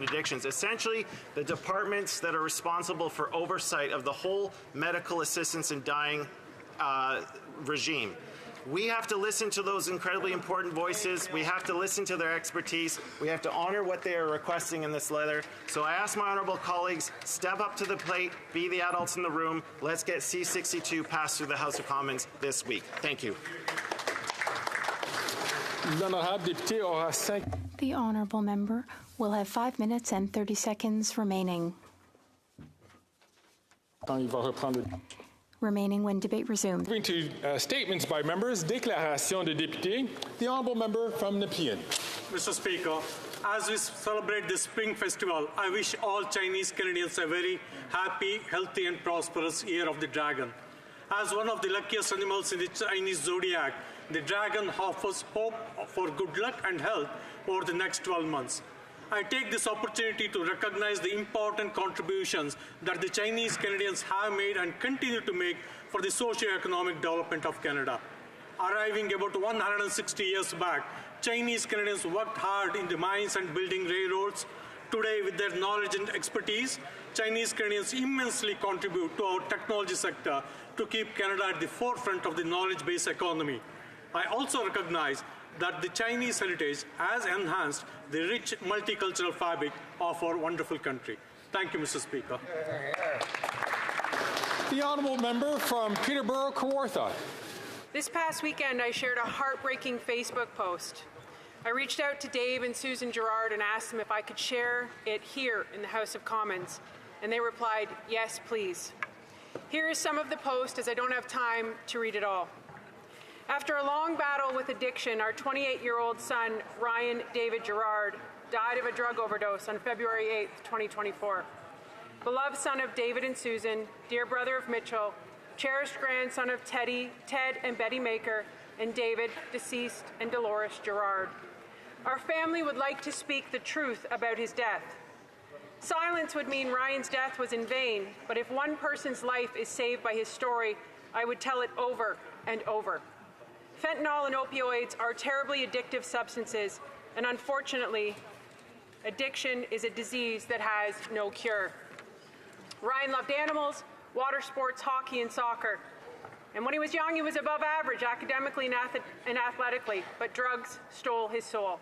addictions, essentially the departments that are responsible for oversight of the whole medical assistance in dying regime. We have to listen to those incredibly important voices. We have to listen to their expertise. We have to honor what they are requesting in this letter. So I ask my honourable colleagues, step up to the plate, be the adults in the room. Let's get C-62 passed through the House of Commons this week. Thank you. The honourable member will have 5 minutes and 30 seconds remaining. Remaining when debate resumes. Moving to statements by members, déclaration de députés. The honourable member from Nepean. Mr. Speaker, as we celebrate the Spring Festival, I wish all Chinese Canadians a very happy, healthy and prosperous Year of the Dragon. As one of the luckiest animals in the Chinese zodiac, the dragon offers hope for good luck and health over the next 12 months. I take this opportunity to recognize the important contributions that the Chinese Canadians have made and continue to make for the socio-economic development of Canada. Arriving about 160 years back, Chinese Canadians worked hard in the mines and building railroads. Today, with their knowledge and expertise, Chinese Canadians immensely contribute to our technology sector to keep Canada at the forefront of the knowledge-based economy. I also recognize that the Chinese heritage has enhanced the rich multicultural fabric of our wonderful country. Thank you, Mr. Speaker. The honourable member from Peterborough, Kawartha. This past weekend, I shared a heartbreaking Facebook post. I reached out to Dave and Susan Gerard and asked them if I could share it here in the House of Commons, and they replied, yes, please. Here is some of the post, as I don't have time to read it all. After a long battle with addiction, our 28-year-old son, Ryan David Gerard, died of a drug overdose on February 8th, 2024. Beloved son of David and Susan, dear brother of Mitchell, cherished grandson of Ted and Betty Maker, and David, deceased, and Dolores Gerard. Our family would like to speak the truth about his death. Silence would mean Ryan's death was in vain, but if one person's life is saved by his story, I would tell it over and over. Fentanyl and opioids are terribly addictive substances, and unfortunately, addiction is a disease that has no cure. Ryan loved animals, water sports, hockey, and soccer. And when he was young, he was above average academically and athletically, but drugs stole his soul.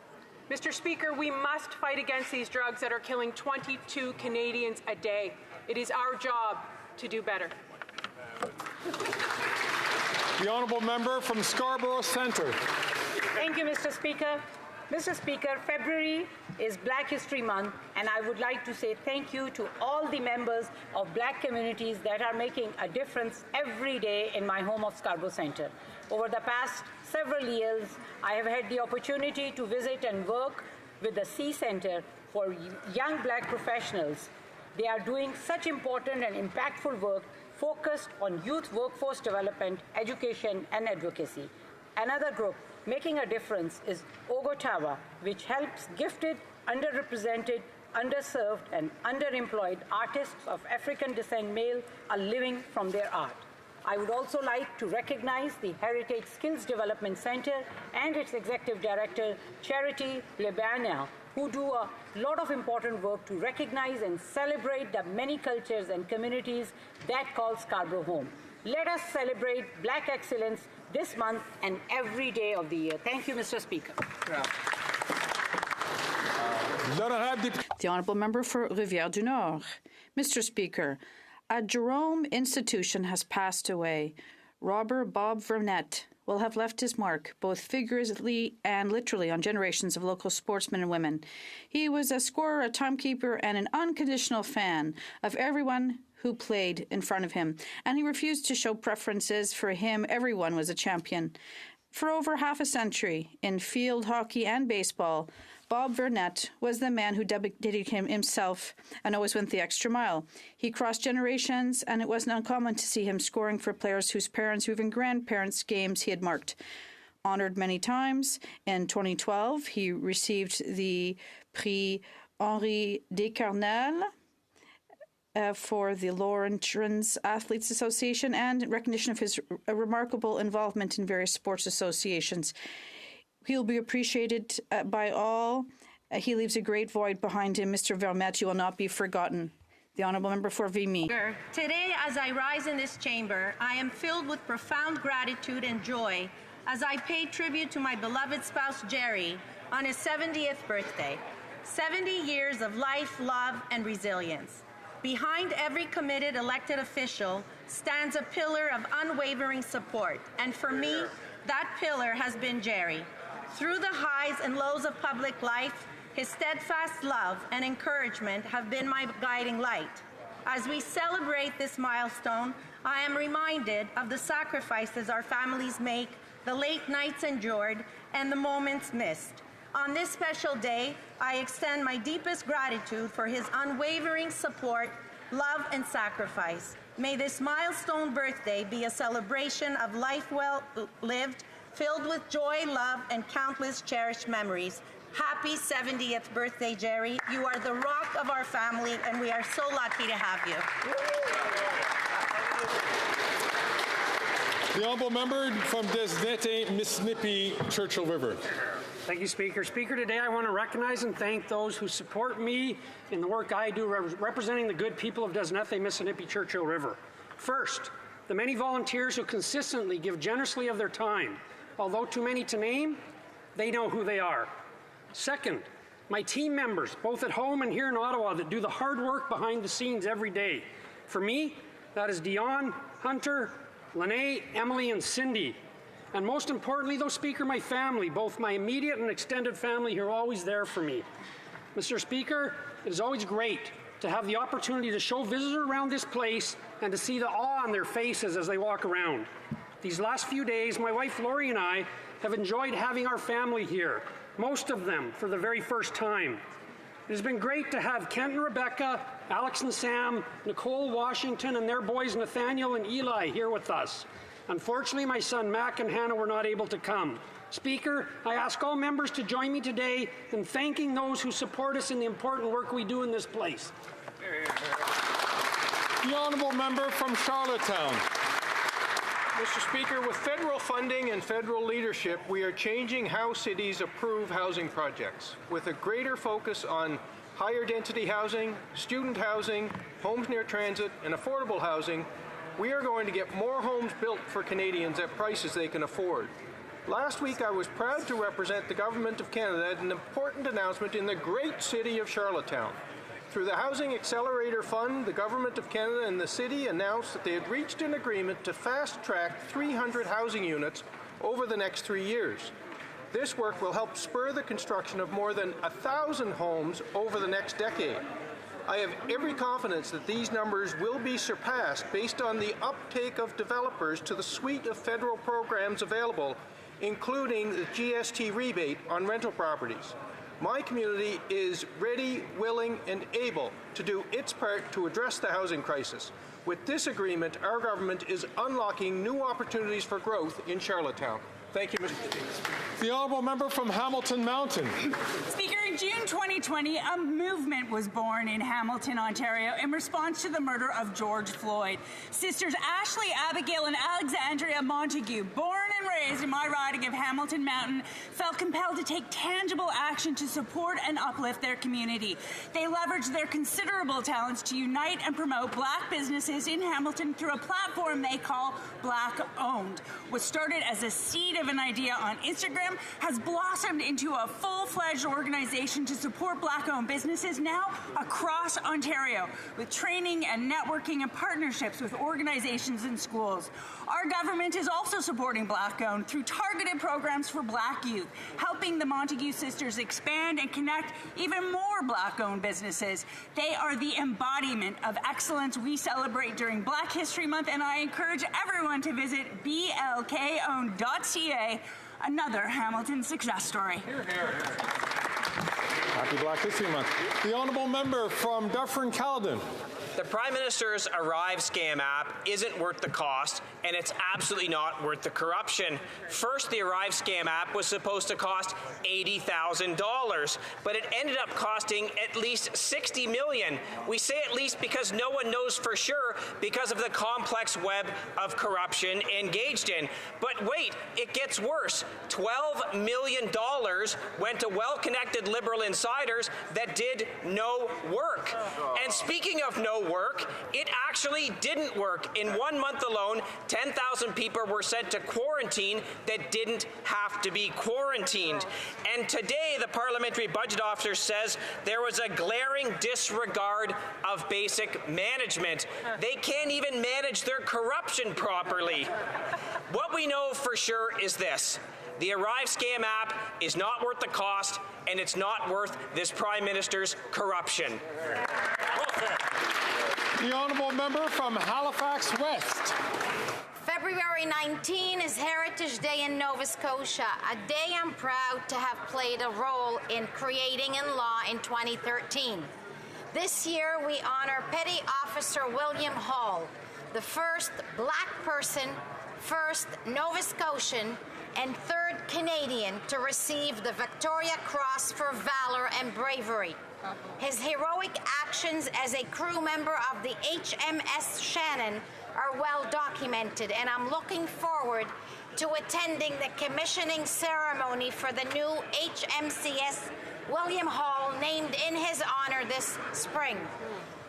Mr. Speaker, we must fight against these drugs that are killing 22 Canadians a day. It is our job to do better. The honourable member from Scarborough Centre. Thank you, Mr. Speaker. Mr. Speaker, February is Black History Month, and I would like to say thank you to all the members of Black communities that are making a difference every day in my home of Scarborough Centre. Over the past several years, I have had the opportunity to visit and work with the C Centre for young Black professionals. They are doing such important and impactful work focused on youth workforce development, education, and advocacy. Another group making a difference is Ogotawa, which helps gifted, underrepresented, underserved, and underemployed artists of African descent male a living from their art. I would also like to recognize the Heritage Skills Development Center and its Executive Director, Charity Lebana, who do a lot of important work to recognize and celebrate the many cultures and communities that call Scarborough home. Let us celebrate Black excellence this month and every day of the year. Thank you, Mr. Speaker. The honourable member for Rivière-du-Nord. Mr. Speaker, a Jerome institution has passed away. Robber Bob Burnett will have left his mark, both figuratively and literally, on generations of local sportsmen and women. He was a scorer, a timekeeper, and an unconditional fan of everyone who played in front of him, and he refused to show preferences. For him, everyone was a champion. For over half a century, in field hockey and baseball, Bob Burnett was the man who dedicated himself and always went the extra mile. He crossed generations, and it wasn't uncommon to see him scoring for players whose parents or even grandparents' games he had marked. Honored many times, in 2012, he received the Prix Henri Descarnelles for the Laurentians Athletes Association and in recognition of his remarkable involvement in various sports associations. He'll be appreciated by all He leaves a great void behind him. Mr. Vermette, you will not be forgotten. The Honourable Member for Vimy. Today, as I rise in this chamber, I am filled with profound gratitude and joy as I pay tribute to my beloved spouse, Jerry, on his 70th birthday. 70 years of life, love, and resilience. Behind every committed elected official stands a pillar of unwavering support, and for me, that pillar has been Jerry. Through the highs and lows of public life, his steadfast love and encouragement have been my guiding light. As we celebrate this milestone, I am reminded of the sacrifices our families make, the late nights endured, and the moments missed. On this special day, I extend my deepest gratitude for his unwavering support, love, and sacrifice. May this milestone birthday be a celebration of life well lived, filled with joy, love, and countless cherished memories. Happy 70th birthday, Jerry. You are the rock of our family, and we are so lucky to have you. The Honourable Member from Desnete, Mississippi, Churchill River. Thank you, Speaker. Speaker, today I want to recognize and thank those who support me in the work I do representing the good people of Desnete, Mississippi, Churchill River. First, the many volunteers who consistently give generously of their time. Although too many to name, they know who they are. Second, my team members, both at home and here in Ottawa, that do the hard work behind the scenes every day. For me, that is Dion, Hunter, Lene, Emily, and Cindy. And most importantly, though, Speaker, my family, both my immediate and extended family, who are always there for me. Mr. Speaker, it is always great to have the opportunity to show visitors around this place and to see the awe on their faces as they walk around. These last few days, my wife Lori and I have enjoyed having our family here, most of them for the very first time. It has been great to have Kent and Rebecca, Alex and Sam, Nicole, Washington, and their boys Nathaniel and Eli here with us. Unfortunately, my son Mac and Hannah were not able to come. Speaker, I ask all members to join me today in thanking those who support us in the important work we do in this place. The Honourable Member from Charlottetown. Mr. Speaker, with federal funding and federal leadership, we are changing how cities approve housing projects with a greater focus on higher density housing, student housing, homes near transit, and affordable housing. We are going to get more homes built for Canadians at prices they can afford. Last week, I was proud to represent the Government of Canada at an important announcement in the great city of Charlottetown. Through the Housing Accelerator Fund, the Government of Canada and the city announced that they had reached an agreement to fast-track 300 housing units over the next 3 years. This work will help spur the construction of more than 1,000 homes over the next decade. I have every confidence that these numbers will be surpassed based on the uptake of developers to the suite of federal programs available, including the GST rebate on rental properties. My community is ready, willing, and able to do its part to address the housing crisis. With this agreement, our government is unlocking new opportunities for growth in Charlottetown. Thank you, Mr. Speaker. The Honourable Member from Hamilton Mountain. Speaker, in June 2020, a movement was born in Hamilton, Ontario, in response to the murder of George Floyd. Sisters Ashley, Abigail, and Alexandria Montague, born and raised in my riding of Hamilton Mountain, felt compelled to take tangible action to support and uplift their community. They leveraged their considerable talents to unite and promote Black businesses in Hamilton through a platform they call Black Owned. What started as a seed of an idea on Instagram has blossomed into a full-fledged organization to support Black-owned businesses now across Ontario, with training and networking and partnerships with organizations and schools. Our government is also supporting Black-owned through targeted programs for Black youth, helping the Montague sisters expand and connect even more Black-owned businesses. They are the embodiment of excellence we celebrate during Black History Month, and I encourage everyone to visit blkowned.ca. Another Hamilton success story. Hear, hear. Happy Black History Month. The Honourable Member from Dufferin-Caledon. The Prime Minister's Arrive scam app isn't worth the cost, and it's absolutely not worth the corruption. First, the Arrive scam app was supposed to cost $80,000, but it ended up costing at least $60 million. We say at least because no one knows for sure because of the complex web of corruption engaged in. But wait, it gets worse. $12 million went to well-connected Liberal insiders that did no work. And speaking of no work, it actually didn't work. In 1 month alone, 10,000 people were sent to quarantine that didn't have to be quarantined. And today, the Parliamentary Budget Officer says there was a glaring disregard of basic management. They can't even manage their corruption properly. What we know for sure is this. The Arrive scam app is not worth the cost, and it's not worth this Prime Minister's corruption. The honourable member from Halifax West. February 19 is Heritage Day in Nova Scotia, a day I'm proud to have played a role in creating in law in 2013. This year, we honor Petty Officer William Hall, the first Black person, first Nova Scotian, and third Canadian to receive the Victoria Cross for valor and bravery. His heroic actions as a crew member of the HMS Shannon are well documented, and I'm looking forward to attending the commissioning ceremony for the new HMCS William Hall, named in his honor this spring.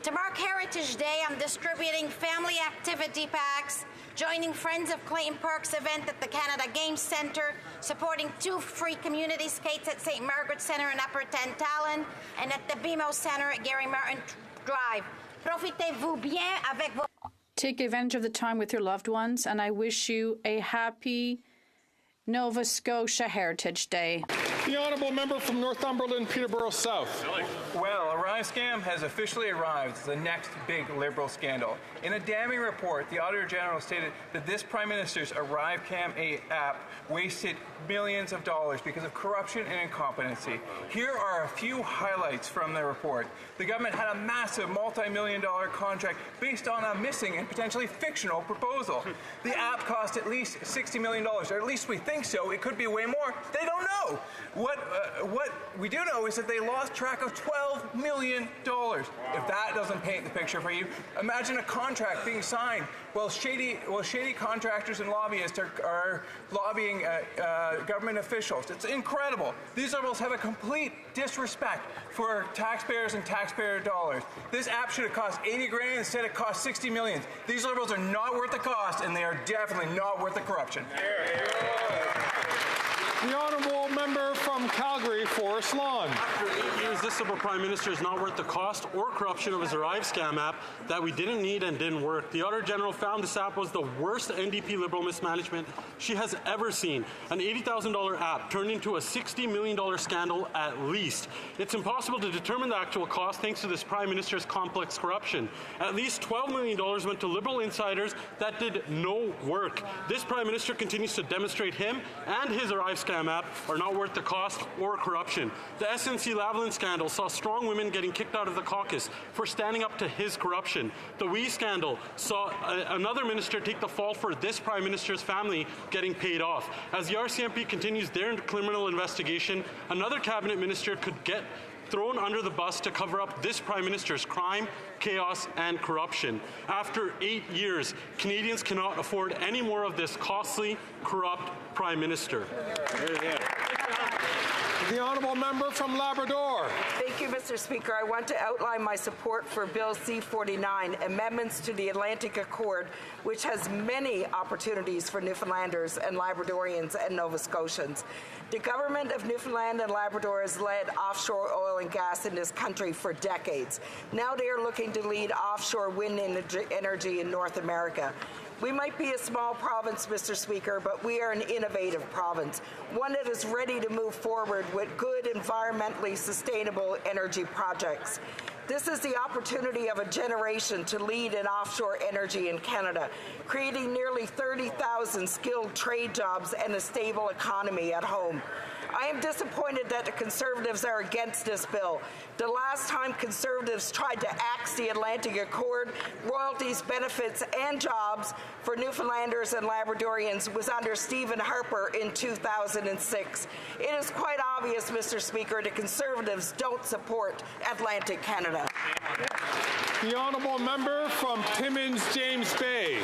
To mark Heritage Day, I'm distributing family activity packs, joining Friends of Clayton Park's event at the Canada Games Centre, supporting 2 free community skates at St. Margaret's Centre in Upper Tantallon, and at the BMO Centre at Gary Martin Drive. Profitez-vous bien avec vos... Take advantage of the time with your loved ones, and I wish you a happy Nova Scotia Heritage Day. The honourable member from Northumberland, Peterborough South. Well, Arrive scam has officially arrived as the next big Liberal scandal. In a damning report, the Auditor General stated that this Prime Minister's Arrive Cam app wasted millions of dollars because of corruption and incompetency. Here are a few highlights from the report. The government had a massive multi-million-dollar contract based on a missing and potentially fictional proposal. The app cost at least $60 million, or at least we think so. It could be way more. They don't know. What we do know is that they lost track of $12 million. If that doesn't paint the picture for you, imagine a contract being signed while shady contractors and lobbyists are lobbying government officials. It's incredible. These Liberals have a complete disrespect for taxpayers and taxpayer dollars. This app should have cost $80 grand, instead it cost $60 million. These Liberals are not worth the cost, and they are definitely not worth the corruption. The honourable member from Calgary, Forest Lawn. After 8 years, this Liberal Prime Minister is not worth the cost or corruption of his Arrive scam app that we didn't need and didn't work. The Auditor General found this app was the worst NDP Liberal mismanagement she has ever seen. An $80,000 app turned into a $60 million scandal at least. It's impossible to determine the actual cost thanks to this Prime Minister's complex corruption. At least $12 million went to Liberal insiders that did no work. This Prime Minister continues to demonstrate him and his Arrive scam app are not worth the cost or corruption. The SNC-Lavalin scandal saw strong women getting kicked out of the caucus for standing up to his corruption. The WE scandal saw another minister take the fall for this Prime Minister's family getting paid off. As the RCMP continues their criminal investigation, another cabinet minister could get thrown under the bus to cover up this Prime Minister's crime, chaos, and corruption. After 8 years, Canadians cannot afford any more of this costly, corrupt Prime Minister. The honourable member from Labrador. Thank you, Mr. Speaker. I want to outline my support for Bill C-49, amendments to the Atlantic Accord, which has many opportunities for Newfoundlanders and Labradorians and Nova Scotians. The government of Newfoundland and Labrador has led offshore oil and gas in this country for decades. Now they are looking to lead offshore wind energy in North America. We might be a small province, Mr. Speaker, but we are an innovative province, one that is ready to move forward with good, environmentally sustainable energy projects. This is the opportunity of a generation to lead in offshore energy in Canada, creating nearly 30,000 skilled trade jobs and a stable economy at home. I am disappointed that the Conservatives are against this bill. The last time Conservatives tried to axe the Atlantic Accord, royalties, benefits, and jobs for Newfoundlanders and Labradorians was under Stephen Harper in 2006. It is quite obvious, Mr. Speaker, the Conservatives don't support Atlantic Canada. The honourable member from Timmins, James Bay.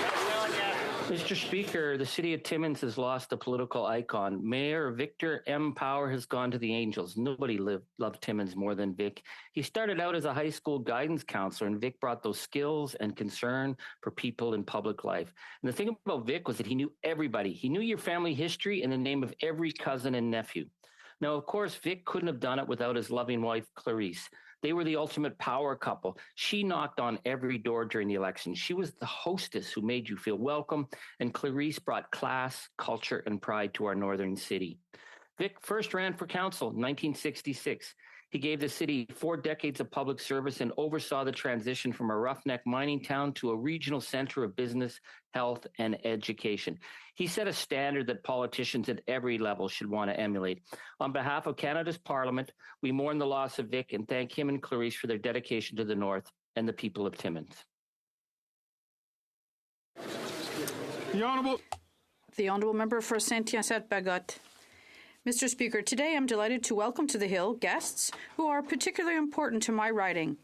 Mr. Speaker, the city of Timmins has lost a political icon. Mayor Victor M. Power has gone to the Angels. Nobody loved Timmins more than Vic. He started out as a high school guidance counselor, and Vic brought those skills and concern for people in public life. And the thing about Vic was that he knew everybody. He knew your family history and the name of every cousin and nephew. Now, of course, Vic couldn't have done it without his loving wife, Clarice. They were the ultimate power couple. She knocked on every door during the election. She was the hostess who made you feel welcome, and Clarice brought class, culture, and pride to our northern city. Vic first ran for council in 1966. He gave the city 4 decades of public service and oversaw the transition from a roughneck mining town to a regional center of business, health, and education. He set a standard that politicians at every level should want to emulate. On behalf of Canada's Parliament, we mourn the loss of Vic and thank him and Clarice for their dedication to the North and the people of Timmins. The Honourable Member for Saint-Hyacinthe-Bagotte. Mr. Speaker, today I'm delighted to welcome to the Hill guests who are particularly important to my riding.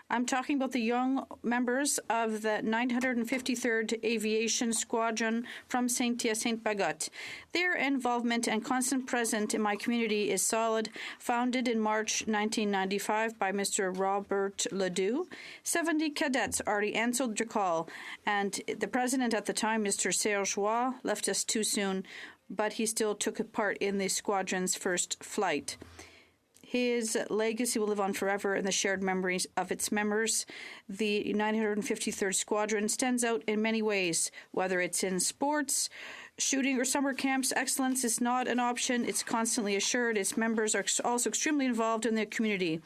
I'm talking about the young members of the 953rd Aviation Squadron from Saint-Hyacinthe-Bagotte. Their involvement and constant presence in my community is solid. Founded in March 1995 by Mr. Robert Ledoux, 70 cadets already answered the call, and the president at the time, Mr. Serge Roy, left us too soon, but he still took part in the squadron's first flight. His legacy will live on forever in the shared memories of its members. The 953rd Squadron stands out in many ways, whether it's in sports, shooting, or summer camps. Excellence is not an option. It's constantly assured. Its members are also extremely involved in the community.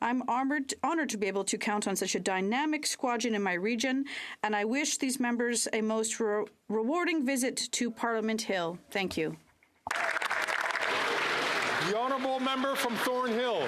I'm honored to be able to count on such a dynamic squadron in my region, and I wish these members a most rewarding visit to Parliament Hill. Thank you. The honourable member from Thornhill.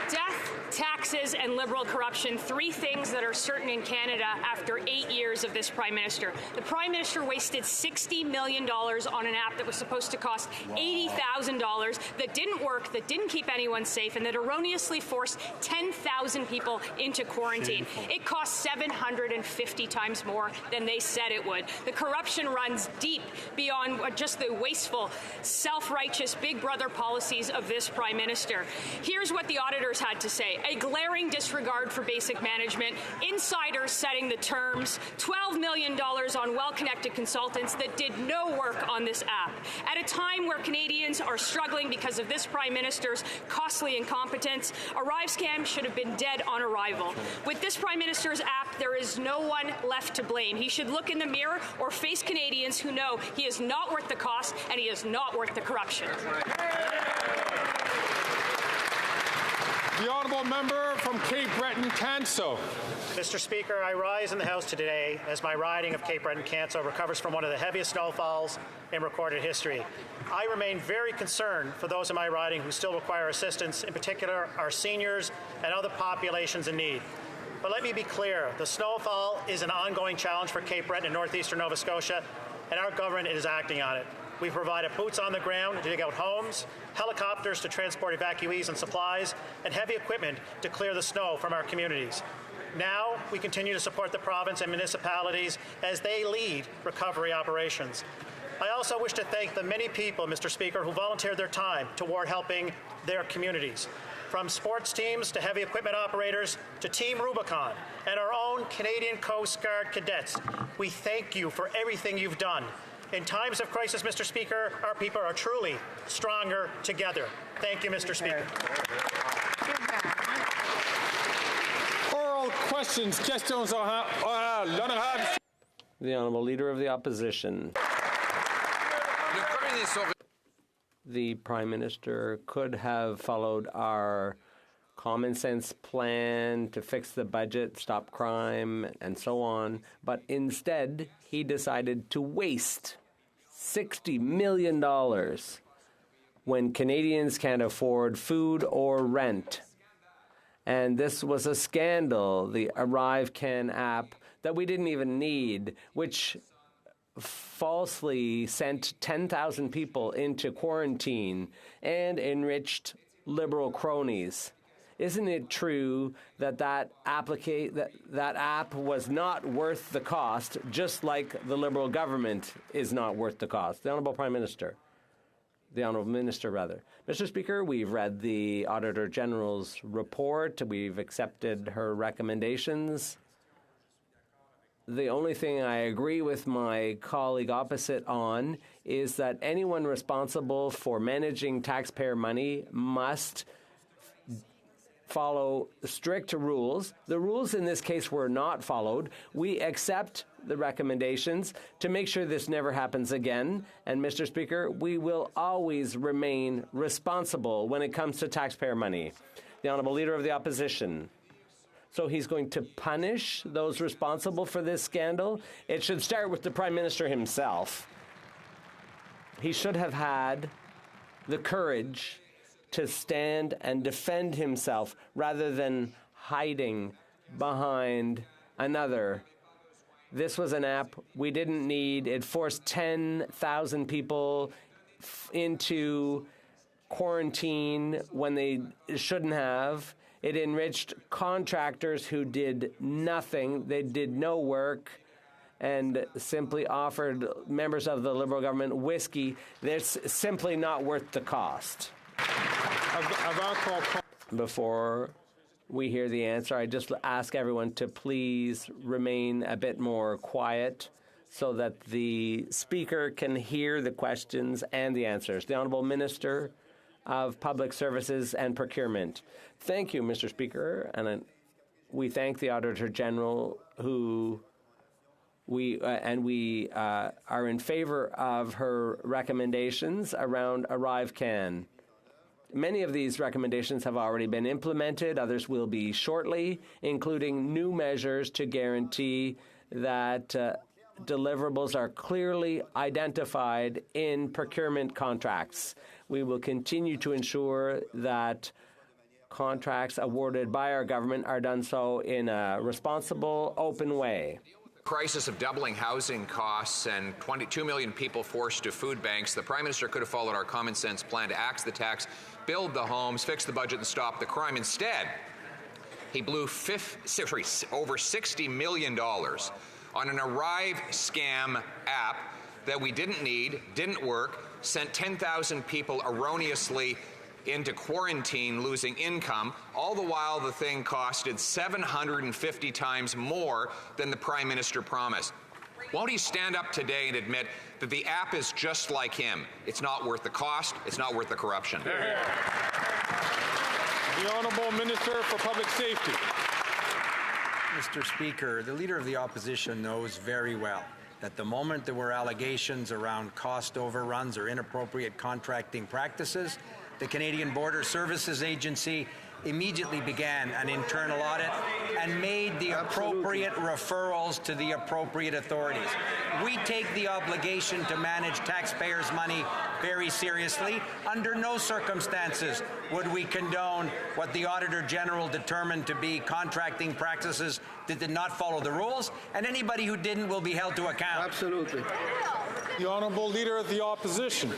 Death, taxes, and liberal corruption, 3 things that are certain in Canada after 8 years of this Prime Minister. The Prime Minister wasted $60 million on an app that was supposed to cost $80,000, that didn't work, that didn't keep anyone safe, and that erroneously forced 10,000 people into quarantine. Shameful. It cost 750 times more than they said it would. The corruption runs deep beyond just the wasteful, self-righteous Big Brother policies of this Prime Minister. Here's what the auditors had to say. A glaring disregard for basic management, insiders setting the terms, $12 million on well-connected consultants that did no work on this app. At a time where Canadians are struggling because of this Prime Minister's costly incompetence, ArriveScam should have been dead on arrival. With this Prime Minister's app, there is no one left to blame. He should look in the mirror or face Canadians who know he is not worth the cost and he is not worth the corruption. The honourable member from Cape Breton-Canso. Mr. Speaker, I rise in the House today as my riding of Cape Breton-Canso recovers from one of the heaviest snowfalls in recorded history. I remain very concerned for those in my riding who still require assistance, in particular our seniors and other populations in need. But let me be clear, the snowfall is an ongoing challenge for Cape Breton and northeastern Nova Scotia, and our government is acting on it. We've provided boots on the ground to dig out homes, helicopters to transport evacuees and supplies, and heavy equipment to clear the snow from our communities. Now, we continue to support the province and municipalities as they lead recovery operations. I also wish to thank the many people, Mr. Speaker, who volunteered their time toward helping their communities. From sports teams to heavy equipment operators to Team Rubicon and our own Canadian Coast Guard cadets, we thank you for everything you've done. In times of crisis, Mr. Speaker, our people are truly stronger together. Thank you, Mr. Speaker. Oral questions. Questions orales. The Honourable Leader of the Opposition. The Prime Minister could have followed our common sense plan to fix the budget, stop crime, and so on, but instead he decided to waste $60 million when Canadians can't afford food or rent. And this was a scandal, the ArriveCan app that we didn't even need, which falsely sent 10,000 people into quarantine and enriched Liberal cronies. Isn't it true that that app was not worth the cost, just like the Liberal government is not worth the cost? The Honourable Minister, rather. Mr. Speaker, we've read the Auditor General's report. We've accepted her recommendations. The only thing I agree with my colleague opposite on is that anyone responsible for managing taxpayer money must follow strict rules. The rules in this case were not followed. We accept the recommendations to make sure this never happens again. And, Mr. Speaker, we will always remain responsible when it comes to taxpayer money. The Honourable Leader of the Opposition. So he's going to punish those responsible for this scandal? It should start with the Prime Minister himself. He should have had the courage to stand and defend himself rather than hiding behind another. This was an app we didn't need. It forced 10,000 people into quarantine when they shouldn't have. It enriched contractors who did nothing. They did no work and simply offered members of the Liberal government whiskey. That's simply not worth the cost. Before we hear the answer, I just ask everyone to please remain a bit more quiet so that the Speaker can hear the questions and the answers. The Honourable Minister of Public Services and Procurement. Thank you, Mr. Speaker, and we thank the Auditor General who we are in favor of her recommendations around ArriveCan. Many of these recommendations have already been implemented. Others will be shortly, including new measures to guarantee that deliverables are clearly identified in procurement contracts. We will continue to ensure that contracts awarded by our government are done so in a responsible, open way. Crisis of doubling housing costs and 22 million people forced to food banks, the Prime Minister could have followed our common sense plan to axe the tax, build the homes, fix the budget, and stop the crime. Instead, he blew over $60 million on an Arrive scam app that we didn't need, didn't work, sent 10,000 people erroneously into quarantine, losing income, all the while the thing costed 750 times more than the Prime Minister promised. Won't he stand up today and admit that the app is just like him? It's not worth the cost, it's not worth the corruption. The Honourable Minister for Public Safety. Mr. Speaker, the Leader of the Opposition knows very well that the moment there were allegations around cost overruns or inappropriate contracting practices, the Canadian Border Services Agency immediately began an internal audit and made the appropriate referrals to the appropriate authorities. We take the obligation to manage taxpayers' money very seriously. Under no circumstances would we condone what the Auditor General determined to be contracting practices that did not follow the rules, and anybody who didn't will be held to account. Absolutely. The Honourable Leader of the Opposition.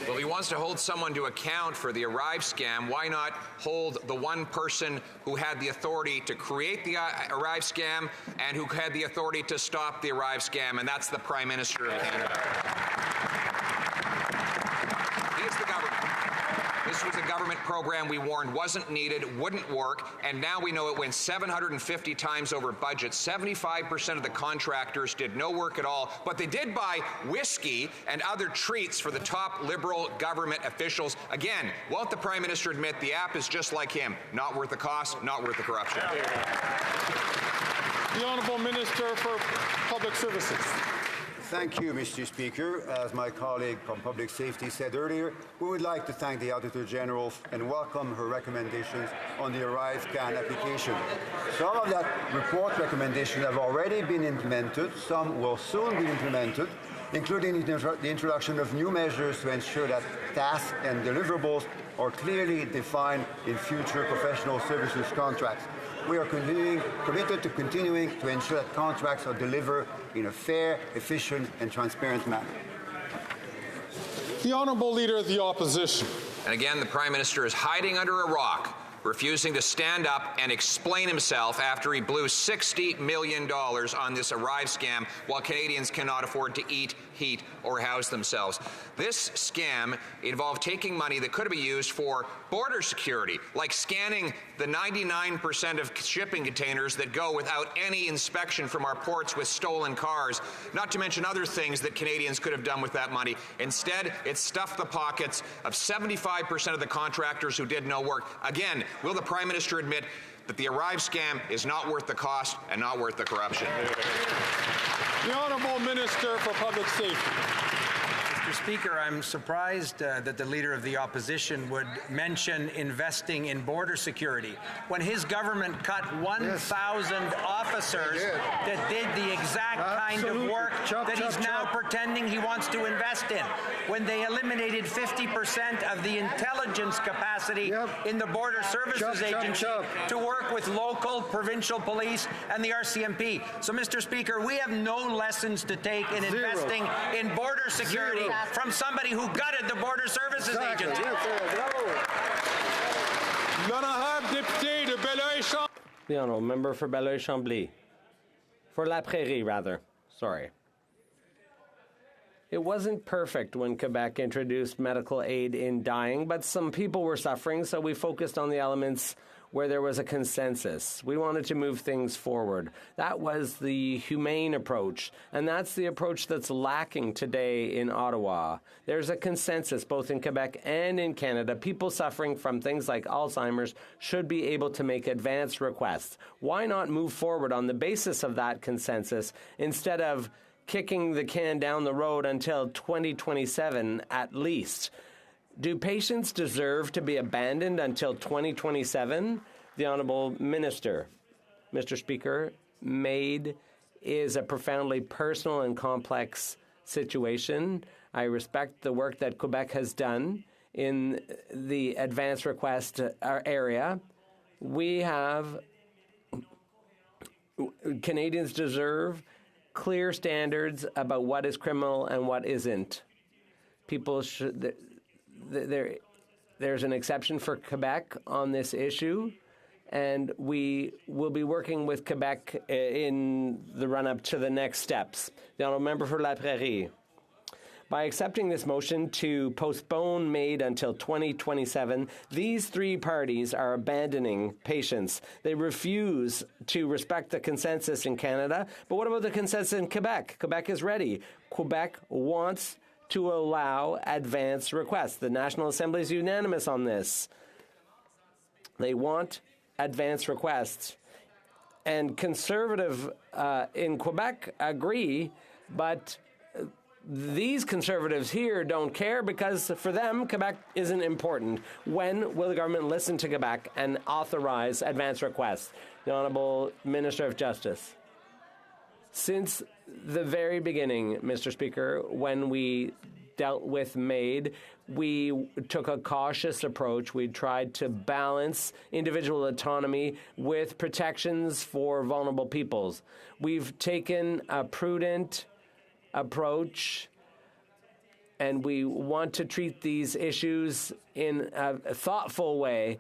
Well, if he wants to hold someone to account for the Arrive scam, why not hold the one person who had the authority to create the Arrive scam and who had the authority to stop the Arrive scam, and that's the Prime Minister of Canada. He is the government. This was a government program we warned wasn't needed, wouldn't work, and now we know it went 750 times over budget. 75% of the contractors did no work at all, but they did buy whiskey and other treats for the top Liberal government officials. Again, won't the Prime Minister admit the app is just like him? Not worth the cost, not worth the corruption. The Honourable Minister for Public Services. Thank you, Mr. Speaker. As my colleague from Public Safety said earlier, we would like to thank the Auditor General and welcome her recommendations on the ArriveCan application. Some of that report recommendations have already been implemented, some will soon be implemented, including the introduction of new measures to ensure that tasks and deliverables are clearly defined in future professional services contracts. We are committed to continuing to ensure that contracts are delivered in a fair, efficient, and transparent manner. The Honourable Leader of the Opposition. And again, the Prime Minister is hiding under a rock, refusing to stand up and explain himself after he blew $60 million on this Arrive scam while Canadians cannot afford to eat, heat, or house themselves. This scam involved taking money that could have been used for border security, like scanning the 99% of shipping containers that go without any inspection from our ports with stolen cars, not to mention other things that Canadians could have done with that money. Instead, it stuffed the pockets of 75% of the contractors who did no work. Again, will the Prime Minister admit that the Arrive scam is not worth the cost and not worth the corruption? The Honourable Minister for Public Safety. Mr. Speaker, I'm surprised that the Leader of the Opposition would mention investing in border security when his government cut 1,000 officers that did the exact kind of work that he's now pretending he wants to invest in, when they eliminated 50% of the intelligence capacity in the Border Services Agency to work with local, provincial police and the RCMP. So, Mr. Speaker, we have no lessons to take in investing in border security from somebody who gutted the Border Services Agency. The Honourable Member for Belleuil-Chambly. For La Prairie, rather. Sorry. It wasn't perfect when Quebec introduced medical aid in dying, but some people were suffering, so we focused on the elements where there was a consensus. We wanted to move things forward. That was the humane approach, and that's the approach that's lacking today in Ottawa. There's a consensus both in Quebec and in Canada. People suffering from things like Alzheimer's should be able to make advance requests. Why not move forward on the basis of that consensus instead of kicking the can down the road until 2027 at least? Do patients deserve to be abandoned until 2027? The Honourable Minister. Mr. Speaker, MAID is a profoundly personal and complex situation. I respect the work that Quebec has done in the advance request area. Canadians deserve clear standards about what is criminal and what isn't. People should... There's an exception for Quebec on this issue, and we will be working with Quebec in the run-up to the next steps. The Honourable Member for La Prairie. By accepting this motion to postpone MAID until 2027, these three parties are abandoning patients. They refuse to respect the consensus in Canada, but what about the consensus in Quebec? Quebec is ready. Quebec wants to allow advance requests. The National Assembly is unanimous on this. They want advance requests. And Conservative in Quebec agree, but these Conservatives here don't care because for them, Quebec isn't important. When will the government listen to Quebec and authorize advance requests? The Honourable Minister of Justice. Since the very beginning, Mr. Speaker, when we dealt with MAID, we took a cautious approach. We tried to balance individual autonomy with protections for vulnerable peoples. We've taken a prudent approach, and we want to treat these issues in a thoughtful way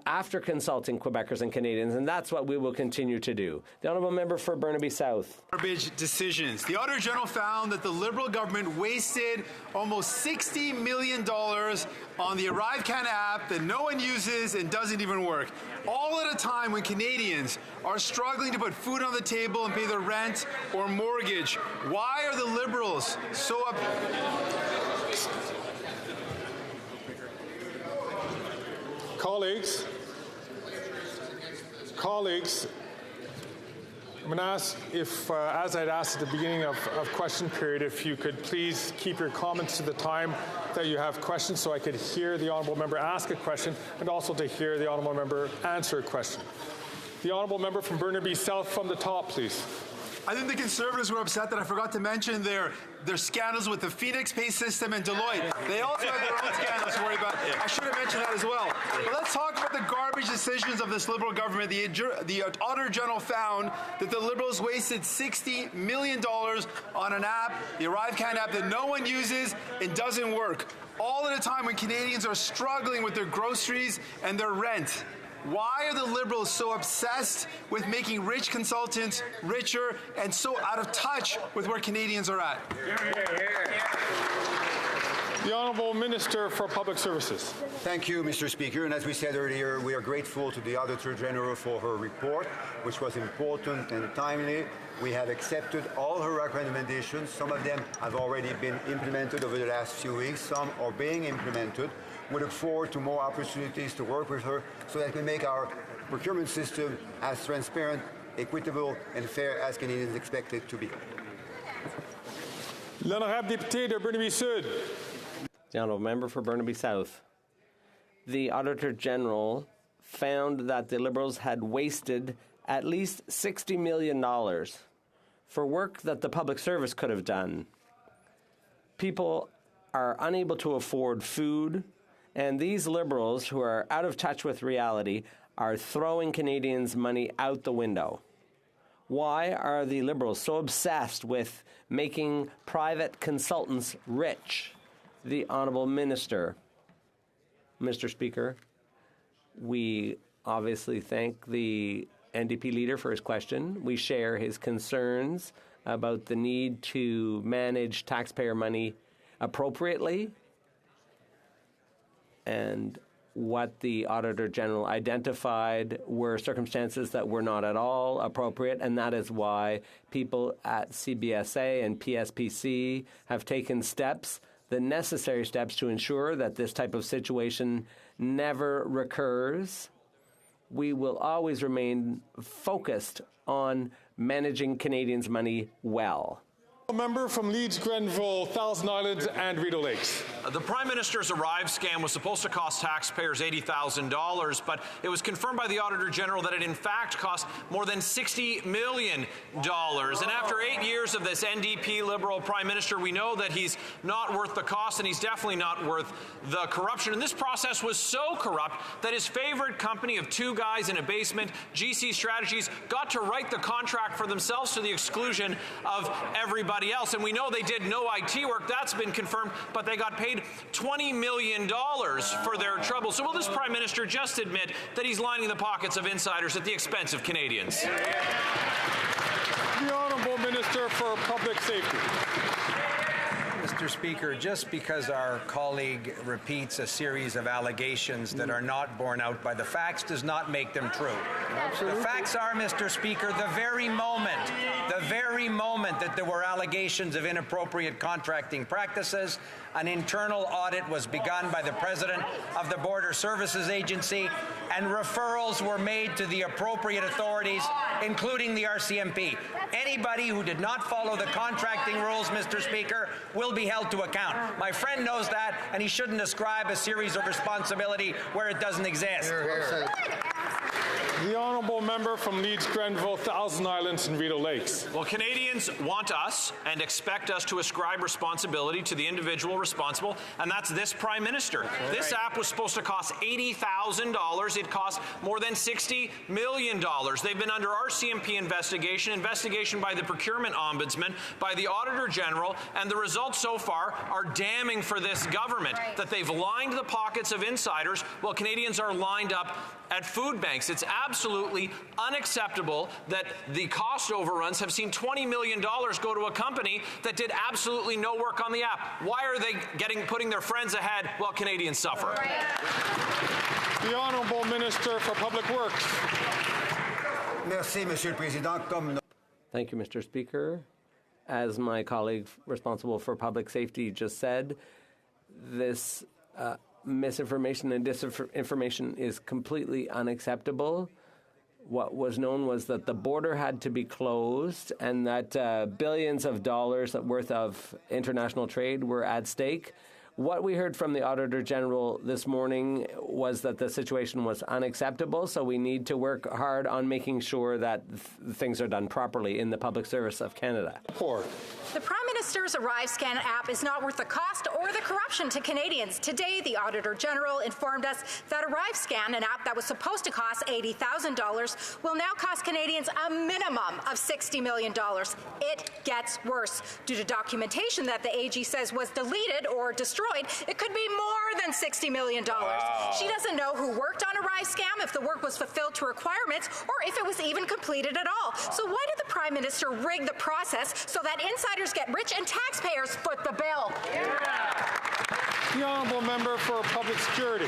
after consulting Quebecers and Canadians, and that's what we will continue to do. The Honourable Member for Burnaby South. Garbage decisions. The Auditor General found that the Liberal government wasted almost $60 million on the ArriveCan app that no one uses and doesn't even work. All at a time when Canadians are struggling to put food on the table and pay their rent or mortgage. Why are the Liberals so up? Colleagues, I'm going to ask if, as I'd asked at the beginning of question period, if you could please keep your comments to the time that you have questions so I could hear the Honourable Member ask a question and also to hear the Honourable Member answer a question. The Honourable Member from Burnaby South from the top, please. I think the Conservatives were upset that I forgot to mention their scandals with the Phoenix pay system and Deloitte. They also have their own scandals to worry about. I should have mentioned that as well. But let's talk about the garbage decisions of this Liberal government. The Auditor General found that the Liberals wasted $60 million on an app, the ArriveCan app, that no one uses and doesn't work. All at a time when Canadians are struggling with their groceries and their rent. Why are the Liberals so obsessed with making rich consultants richer and so out of touch with where Canadians are at? The Honourable Minister for Public Services. Thank you, Mr. Speaker. And as we said earlier, we are grateful to the Auditor General for her report, which was important and timely. We have accepted all her recommendations. Some of them have already been implemented over the last few weeks. Some are being implemented. We look forward to more opportunities to work with her so that we make our procurement system as transparent, equitable, and fair as Canadians expect it to be. L'honorable député de Burnaby Sud. The Honourable Member for Burnaby South. The Auditor General found that the Liberals had wasted at least $60 million for work that the public service could have done. People are unable to afford food, and these Liberals, who are out of touch with reality, are throwing Canadians' money out the window. Why are the Liberals so obsessed with making private consultants rich? The Honourable Minister. Mr. Speaker, we obviously thank the NDP leader for his question. We share his concerns about the need to manage taxpayer money appropriately, and what the Auditor General identified were circumstances that were not at all appropriate, and that is why people at CBSA and PSPC have taken steps, the necessary steps, to ensure that this type of situation never recurs. We will always remain focused on managing Canadians' money well. Member from Leeds, Grenville, Thousand Islands and Rideau Lakes. The Prime Minister's Arrive scam was supposed to cost taxpayers $80,000, but it was confirmed by the Auditor General that it in fact cost more than $60 million. And after 8 years of this NDP Liberal Prime Minister, we know that he's not worth the cost, and he's definitely not worth the corruption. And this process was so corrupt that his favorite company of two guys in a basement, GC Strategies, got to write the contract for themselves to the exclusion of everybody else. And we know they did no IT work. That's been confirmed, but they got paid $20 million for their trouble. So will this Prime Minister just admit that he's lining the pockets of insiders at the expense of Canadians? The Honourable Minister for Public Safety. Mr. Speaker, just because our colleague repeats a series of allegations that are not borne out by the facts does not make them true. Absolutely. The facts are, Mr. Speaker, the very moment that there were allegations of inappropriate contracting practices, an internal audit was begun by the President of the Border Services Agency, and referrals were made to the appropriate authorities, including the RCMP. Anybody who did not follow the contracting rules, Mr. Speaker, will be held to account. My friend knows that, and he shouldn't ascribe a series of responsibility where it doesn't exist. The Honourable Member from Leeds, Grenville, Thousand Islands and Rideau Lakes. Well, Canadians want us and expect us to ascribe responsibility to the individual responsible, and that's this Prime Minister. This app was supposed to cost $80,000. It cost more than $60 million. They've been under RCMP investigation by the Procurement Ombudsman, by the Auditor General, and the results so far are damning for this government, that they've lined the pockets of insiders while Canadians are lined up at food banks. It's absolutely unacceptable that the cost overruns have seen $20 million go to a company that did absolutely no work on the app. Why are they putting their friends ahead while Canadians suffer? The Honourable Minister for Public Works. Merci, Monsieur le Président. Thank you, Mr. Speaker. As my colleague responsible for public safety just said, this misinformation and disinformation is completely unacceptable. What was known was that the border had to be closed and that billions of dollars worth of international trade were at stake. What we heard from the Auditor General this morning was that the situation was unacceptable, so we need to work hard on making sure that things are done properly in the Public Service of Canada. The Prime Minister's ArriveScan app is not worth the cost or the corruption to Canadians. Today, the Auditor General informed us that ArriveScan, an app that was supposed to cost $80,000, will now cost Canadians a minimum of $60 million. It gets worse. Due to documentation that the AG says was deleted or destroyed, it could be more than $60 million. Wow. She doesn't know who worked on ArriveScan, if the work was fulfilled to requirements, or if it was even completed at all. So why did the Prime Minister rig the process so that insiders get rich and taxpayers foot the bill? The honourable member for Public Security.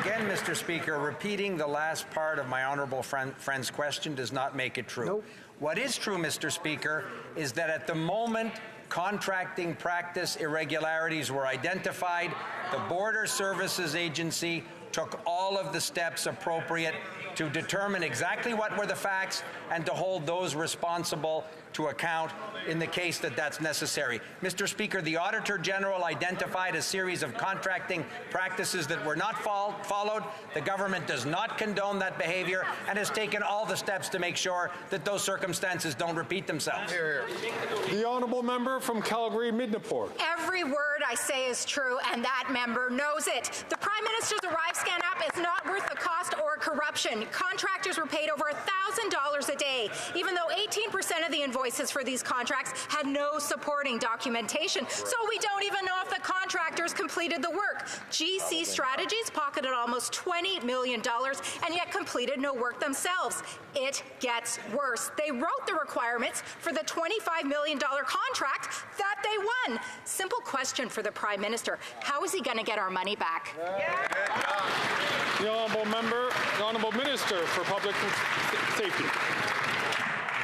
Again, Mr. Speaker, repeating the last part of my honourable friend's question does not make it true. Nope. What is true, Mr. Speaker, is that at the moment contracting practice irregularities were identified, the Border Services Agency took all of the steps appropriate to determine exactly what were the facts and to hold those responsible to account in the case that that's necessary. Mr. Speaker, the Auditor General identified a series of contracting practices that were not followed. The government does not condone that behavior and has taken all the steps to make sure that those circumstances don't repeat themselves. The honourable member from Calgary-Midnaport. Every word I say is true, and that member knows it. The Prime Minister's ArriveScan app is not worth the cost or corruption. Contractors were paid over $1,000 a day, even though 18% of the invoices for these contracts had no supporting documentation. So we don't even know if the contractors completed the work. GC Strategies pocketed almost $20 million and yet completed no work themselves. It gets worse. They wrote the requirements for the $25 million contract that they won. Simple question for the Prime Minister. How is he going to get our money back? The Honourable Minister for Public Safety.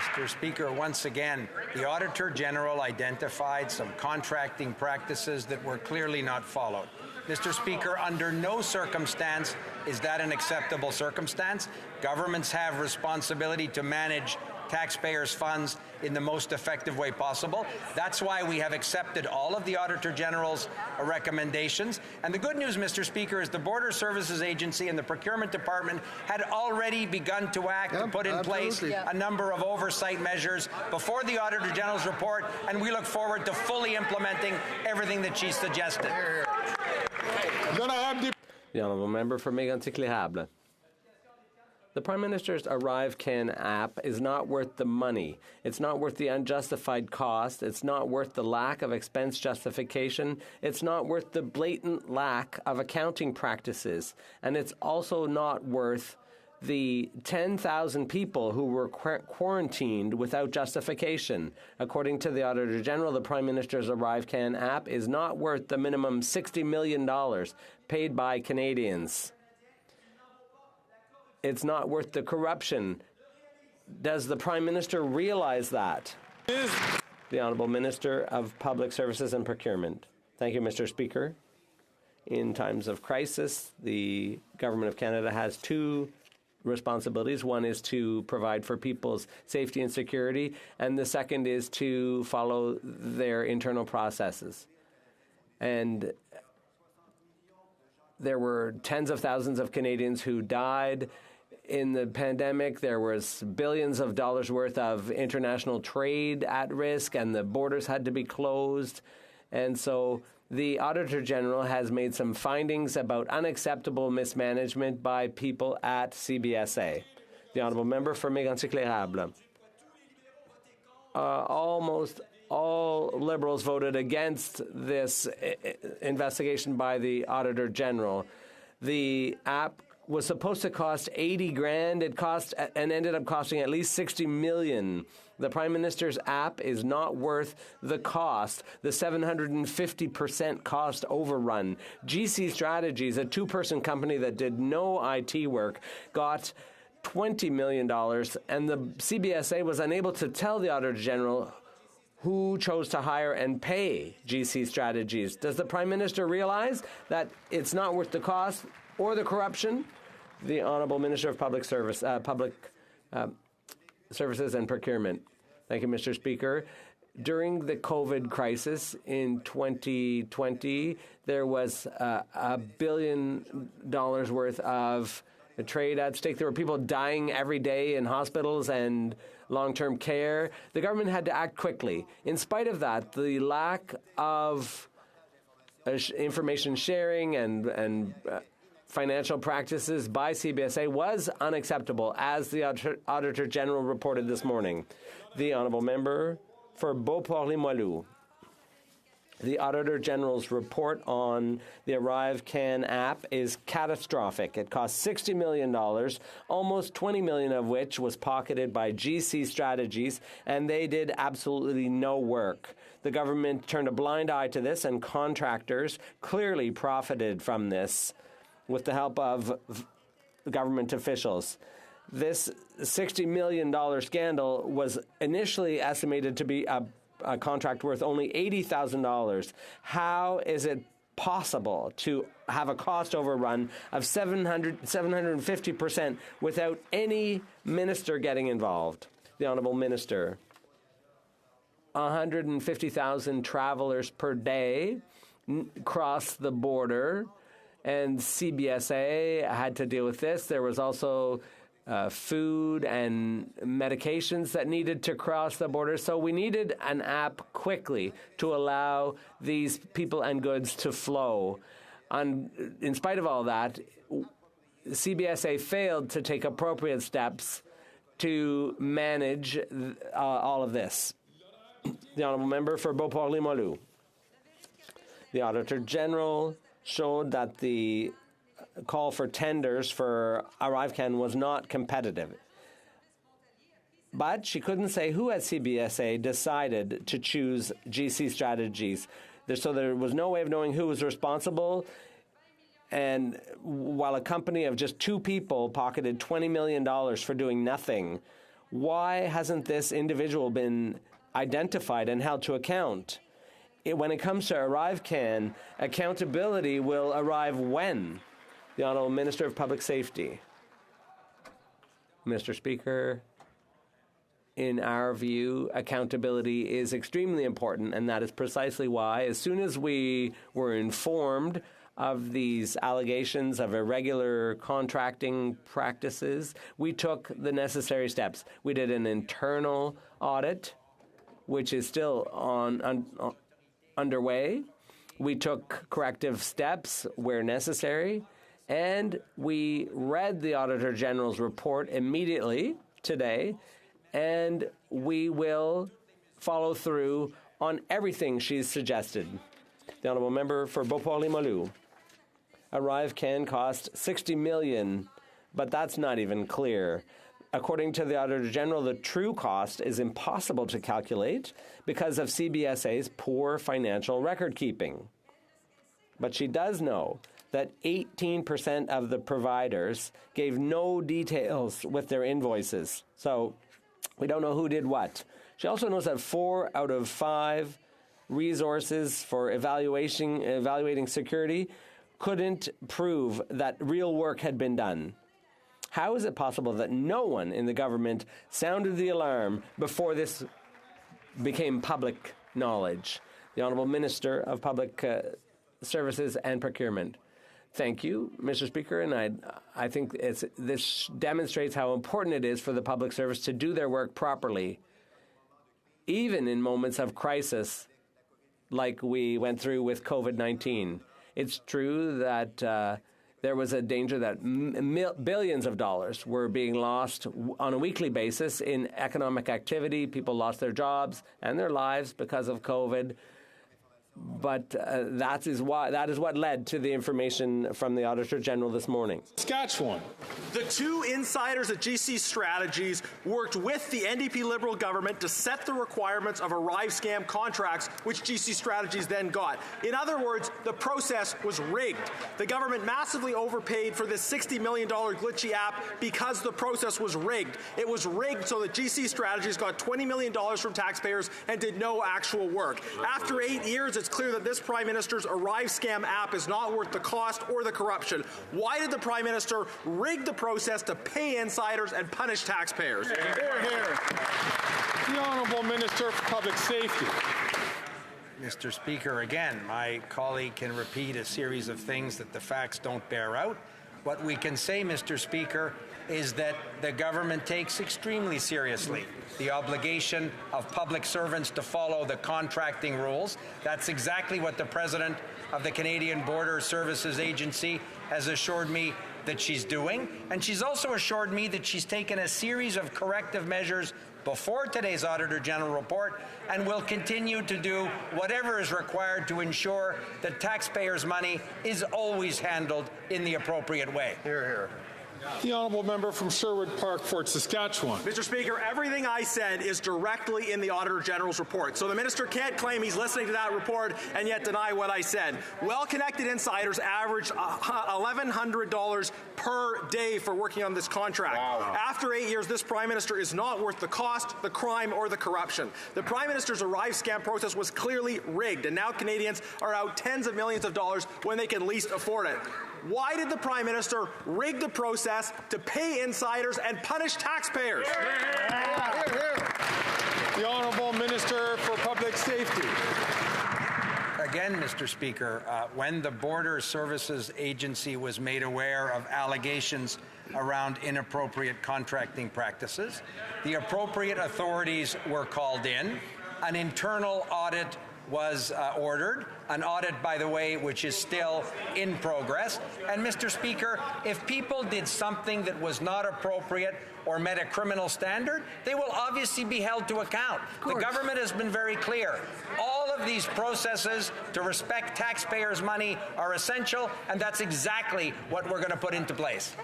Mr. Speaker, once again, the Auditor General identified some contracting practices that were clearly not followed. Mr. Speaker, under no circumstance is that an acceptable circumstance. Governments have responsibility to manage taxpayers' funds in the most effective way possible. That's why we have accepted all of the Auditor General's recommendations. And the good news, Mr. Speaker, is the Border Services Agency and the Procurement Department had already begun to act to put in place a number of oversight measures before the Auditor General's report, and we look forward to fully implementing everything that she suggested. The honourable member for Mégantic-Les-Sables. The Prime Minister's ArriveCan app is not worth the money. It's not worth the unjustified cost. It's not worth the lack of expense justification. It's not worth the blatant lack of accounting practices. And it's also not worth the 10,000 people who were quarantined without justification. According to the Auditor General, the Prime Minister's ArriveCan app is not worth the minimum $60 million paid by Canadians. It's not worth the corruption. Does the Prime Minister realize that? The Honourable Minister of Public Services and Procurement. Thank you, Mr. Speaker. In times of crisis, the Government of Canada has two responsibilities. One is to provide for people's safety and security, and the second is to follow their internal processes. And there were tens of thousands of Canadians who died in the pandemic. There was billions of dollars worth of international trade at risk, and the borders had to be closed. And so the Auditor General has made some findings about unacceptable mismanagement by people at CBSA. The Honourable Member for Mégantic-Les-Sables. Almost all Liberals voted against this investigation by the Auditor General. The app was supposed to cost $80,000. It cost and ended up costing at least $60 million. The Prime Minister's app is not worth the cost, the 750% cost overrun. GC Strategies, a two-person company that did no IT work, got $20 million, and the CBSA was unable to tell the Auditor General who chose to hire and pay GC Strategies. Does the Prime Minister realize that it's not worth the cost or the corruption? The Honourable Minister of Public Services and Procurement. Thank you, Mr. Speaker. During the COVID crisis in 2020, there was $1 billion worth of trade at stake. There were people dying every day in hospitals and long-term care. The government had to act quickly. In spite of that, the lack of information sharing and financial practices by CBSA was unacceptable, as the Auditor General reported this morning. The Honourable Member for Beauport-Limoilou. The Auditor General's report on the ArriveCan app is catastrophic. It cost $60 million, almost $20 million of which was pocketed by GC Strategies, and they did absolutely no work. The government turned a blind eye to this, and contractors clearly profited from this with the help of government officials. This $60 million scandal was initially estimated to be a contract worth only $80,000. How is it possible to have a cost overrun of 750% without any minister getting involved? The Honourable Minister. 150,000 travelers per day cross the border, and CBSA had to deal with this. There was also food and medications that needed to cross the border. So we needed an app quickly to allow these people and goods to flow. In spite of all that, CBSA failed to take appropriate steps to manage all of this. The Honourable Member for Beauport-Limoilou. The Auditor General showed that the call for tenders for ArriveCan was not competitive. But she couldn't say who at CBSA decided to choose GC Strategies. So there was no way of knowing who was responsible. And while a company of just two people pocketed $20 million for doing nothing, why hasn't this individual been identified and held to account? When it comes to ArriveCan, accountability will arrive when? The Honourable Minister of Public Safety. Mr. Speaker, in our view, accountability is extremely important, and that is precisely why, as soon as we were informed of these allegations of irregular contracting practices, we took the necessary steps. We did an internal audit, which is still underway. We took corrective steps where necessary. And we read the Auditor General's report immediately today, and we will follow through on everything she's suggested. The Honourable Member for Beauport-Limoilou. ArriveCan cost $60 million, but that's not even clear. According to the Auditor General, the true cost is impossible to calculate because of CBSA's poor financial record keeping. But she does know that 18% of the providers gave no details with their invoices. So we don't know who did what. She also knows that 4 out of 5 resources for evaluating security couldn't prove that real work had been done. How is it possible that no one in the government sounded the alarm before this became public knowledge? The Honourable Minister of Public Services and Procurement. Thank you, Mr. Speaker, and I think this demonstrates how important it is for the public service to do their work properly, even in moments of crisis like we went through with COVID-19. It's true that there was a danger that billions of dollars were being lost on a weekly basis in economic activity. People lost their jobs and their lives because of COVID. But that is what led to the information from the Auditor General this morning. Saskatchewan. The two insiders at GC Strategies worked with the NDP Liberal government to set the requirements of ArriveScam contracts, which GC Strategies then got. In other words, the process was rigged. The government massively overpaid for this $60 million glitchy app because the process was rigged. It was rigged so that GC Strategies got $20 million from taxpayers and did no actual work. After 8 years, it's clear that this Prime Minister's ArriveScam app is not worth the cost or the corruption. Why did the Prime Minister rig the process to pay insiders and punish taxpayers? The Honourable Minister Minister for Public Safety. Mr. Speaker, again, my colleague can repeat a series of things that the facts don't bear out. What we can say, Mr. Speaker, is that the government takes extremely seriously the obligation of public servants to follow the contracting rules. That's exactly what the President of the Canadian Border Services Agency has assured me that she's doing. And she's also assured me that she's taken a series of corrective measures before today's Auditor General report and will continue to do whatever is required to ensure that taxpayers' money is always handled in the appropriate way. Hear, hear. The honourable member from Sherwood Park, Fort Saskatchewan. Mr. Speaker, everything I said is directly in the Auditor General's report. So the minister can't claim he's listening to that report and yet deny what I said. Well-connected insiders averaged $1,100 per day for working on this contract. Wow. After 8 years, this Prime Minister is not worth the cost, the crime, or the corruption. The Prime Minister's Arrive scam process was clearly rigged, and now Canadians are out tens of millions of dollars when they can least afford it. Why did the Prime Minister rig the process to pay insiders and punish taxpayers? The Honourable Minister for Public Safety. Again, Mr. Speaker, when the Border Services Agency was made aware of allegations around inappropriate contracting practices, the appropriate authorities were called in. An internal audit was ordered, an audit, by the way, which is still in progress. And, Mr. Speaker, if people did something that was not appropriate or met a criminal standard, they will obviously be held to account. The government has been very clear. All of these processes to respect taxpayers' money are essential, and that's exactly what we're going to put into place.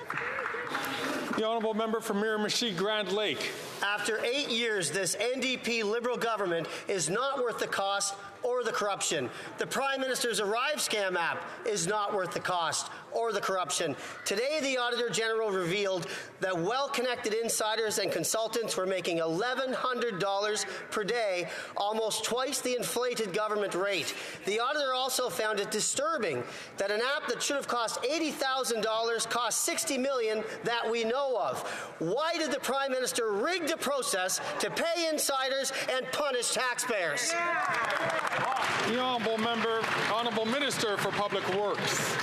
The honourable member from Miramichi Grand Lake. After 8 years, this NDP Liberal government is not worth the cost or the corruption. The Prime Minister's Arrive scam app is not worth the cost or the corruption. Today, the Auditor General revealed that well-connected insiders and consultants were making $1,100 per day, almost twice the inflated government rate. The auditor also found it disturbing that an app that should have cost $80,000 cost $60 million that we know of. Why did the Prime Minister rig the process to pay insiders and punish taxpayers? The Honourable Minister for Public Works.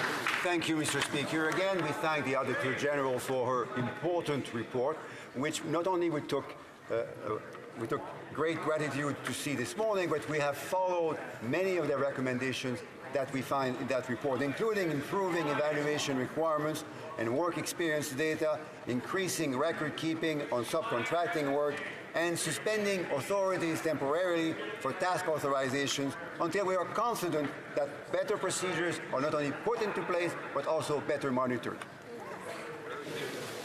Thank you, Mr. Speaker. Again, we thank the Auditor General for her important report, which not only we took great gratitude to see this morning, but we have followed many of the recommendations that we find in that report, including improving evaluation requirements and work experience data, increasing record keeping on subcontracting work, and suspending authorities temporarily for task authorizations until we are confident that better procedures are not only put into place, but also better monitored.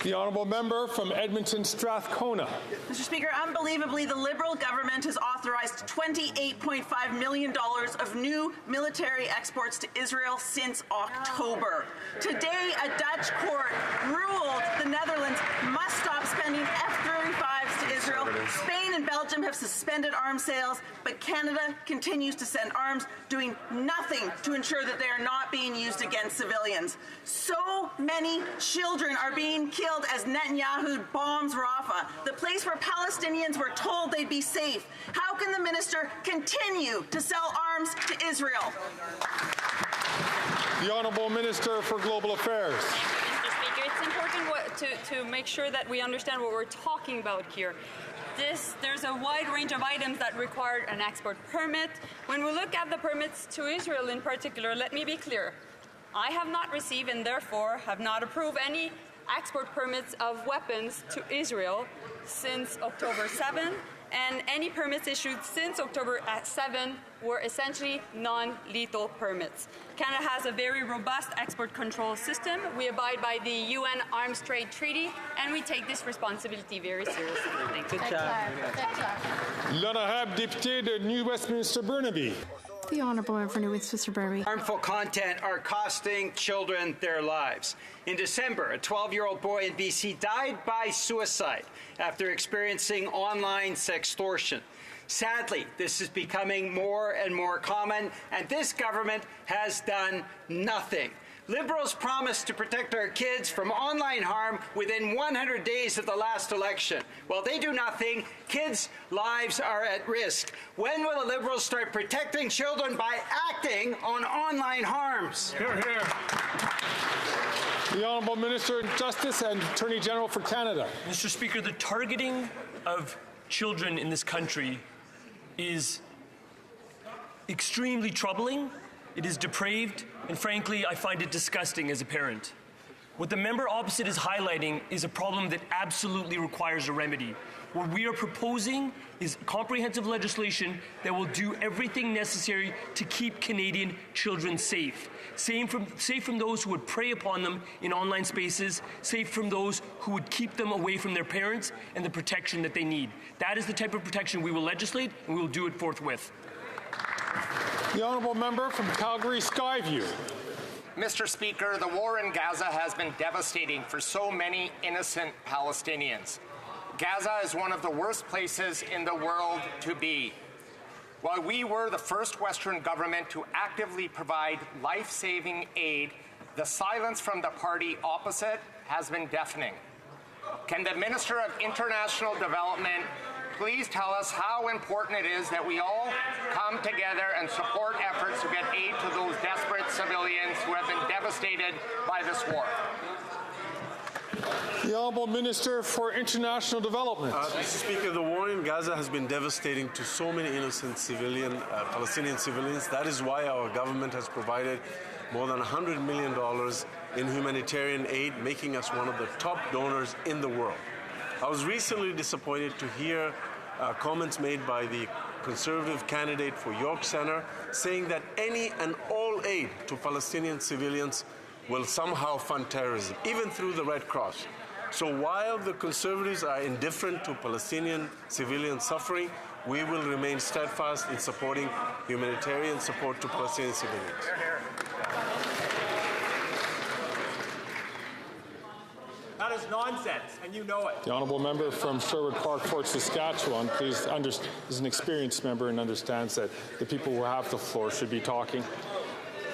The honourable member from Edmonton Strathcona. Mr. Speaker, unbelievably, the Liberal government has authorized $28.5 million of new military exports to Israel since October. Today, a Dutch court ruled the Netherlands must stop spending F-35s to Israel. Spain and Belgium have suspended arms sales, but Canada continues to send arms, doing nothing to ensure that they are not being used against civilians. So many children are being killed as Netanyahu bombs Rafah, the place where Palestinians were told they'd be safe. How can the minister continue to sell arms to Israel? The Honourable Minister for Global Affairs. Mr. Speaker, it's important to make sure that we understand what we're talking about here. There's a wide range of items that require an export permit. When we look at the permits to Israel in particular, let me be clear. I have not received and therefore have not approved any export permits of weapons to Israel since October 7, and any permits issued since October 7 were essentially non-lethal permits. Canada has a very robust export control system. We abide by the UN Arms Trade Treaty, and we take this responsibility very seriously. Thank you. Good job. L'honorable député de New Westminster Burnaby. The Honourable Member New Westminster Burnaby. Harmful content are costing children their lives. In December, a 12-year-old boy in BC died by suicide after experiencing online sextortion. Sadly, this is becoming more and more common, and this government has done nothing. Liberals promised to protect our kids from online harm within 100 days of the last election. Well, they do nothing. Kids' lives are at risk. When will the Liberals start protecting children by acting on online harms? Hear, hear. The Honourable Minister of Justice and Attorney General for Canada. Mr. Speaker, the targeting of children in this country is extremely troubling. It is depraved, and frankly, I find it disgusting as a parent. What the member opposite is highlighting is a problem that absolutely requires a remedy. What we are proposing is comprehensive legislation that will do everything necessary to keep Canadian children safe. Safe from those who would prey upon them in online spaces, safe from those who would keep them away from their parents and the protection that they need. That is the type of protection we will legislate, and we will do it forthwith. The Honourable Member from Calgary Skyview. Mr. Speaker, the war in Gaza has been devastating for so many innocent Palestinians. Gaza is one of the worst places in the world to be. While we were the first Western government to actively provide life-saving aid, the silence from the party opposite has been deafening. Can the Minister of International Development please tell us how important it is that we all come together and support efforts to get aid to those desperate civilians who have been devastated by this war? The Honourable Minister for International Development. Mr. Speaker, the war in Gaza has been devastating to so many innocent Palestinian civilians. That is why our government has provided more than $100 million in humanitarian aid, making us one of the top donors in the world. I was recently disappointed to hear comments made by the Conservative candidate for York Centre saying that any and all aid to Palestinian civilians will somehow fund terrorism, even through the Red Cross. So while the Conservatives are indifferent to Palestinian civilian suffering, we will remain steadfast in supporting humanitarian support to Palestinian civilians. That is nonsense, and you know it. The Honourable Member from Sherwood Park, Fort Saskatchewan, please is an experienced member and understands that the people who have the floor should be talking.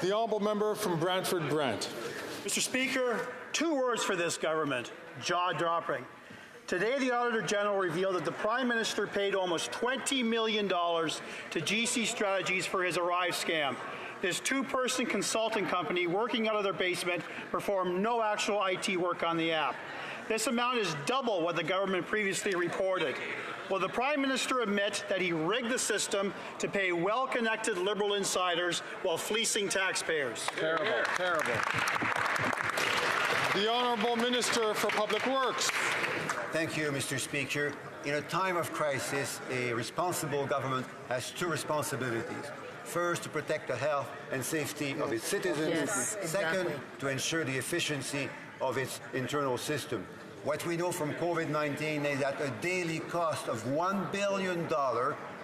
The Honourable Member from Brantford Brant. Mr. Speaker, 2 words for this government: jaw-dropping. Today, the Auditor General revealed that the Prime Minister paid almost $20 million to HoC Strategies for his Arrive scam. This 2-person consulting company working out of their basement performed no actual IT work on the app. This amount is double what the government previously reported. Will the Prime Minister admit that he rigged the system to pay well-connected Liberal insiders while fleecing taxpayers? Terrible, terrible. The Honourable Minister for Public Works. Thank you, Mr. Speaker. In a time of crisis, a responsible government has 2 responsibilities. First, to protect the health and safety of its citizens. Yes, Second, exactly. to ensure the efficiency of its internal system. What we know from COVID-19 is that a daily cost of $1 billion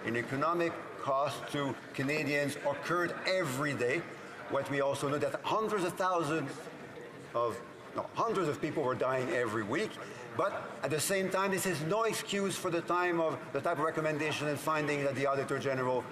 in economic cost to Canadians occurred every day. What we also know that hundreds of people were dying every week. But at the same time, this is no excuse for the type of recommendation and finding that the Auditor General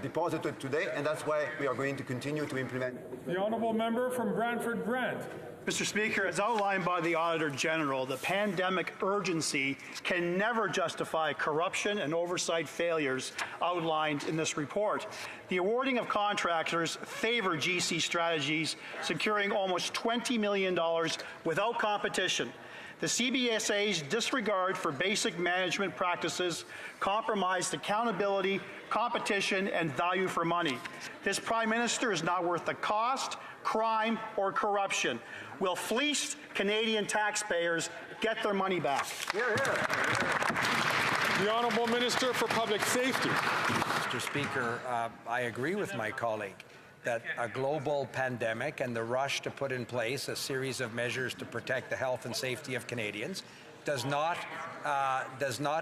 deposited today, and that's why we are going to continue to implement. The Honourable Member from Brantford Brant. Mr. Speaker, as outlined by the Auditor General, the pandemic urgency can never justify corruption and oversight failures outlined in this report. The awarding of contractors favor HoC Strategies, securing almost $20 million without competition. The CBSA's disregard for basic management practices compromised accountability, competition, and value for money. This Prime Minister is not worth the cost, crime, or corruption. Will fleeced Canadian taxpayers get their money back? Hear, hear. The Honourable Minister for Public Safety. Mr. Speaker, I agree with my colleague that a global pandemic and the rush to put in place a series of measures to protect the health and safety of Canadians does not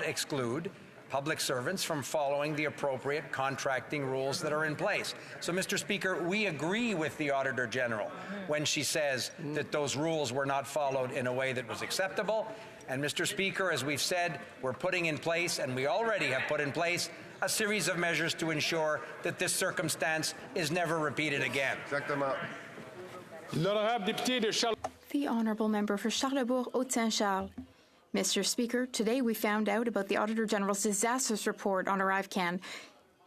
exclude public servants from following the appropriate contracting rules that are in place. So, Mr. Speaker, we agree with the Auditor General when she says that those rules were not followed in a way that was acceptable. And, Mr. Speaker, as we've said, we're putting in place, and we already have put in place, a series of measures to ensure that this circumstance is never repeated again. Check them out. The Honourable Member for Charlebourg-Haute-Saint-Charles. Mr. Speaker, today we found out about the Auditor General's disastrous report on ArriveCan.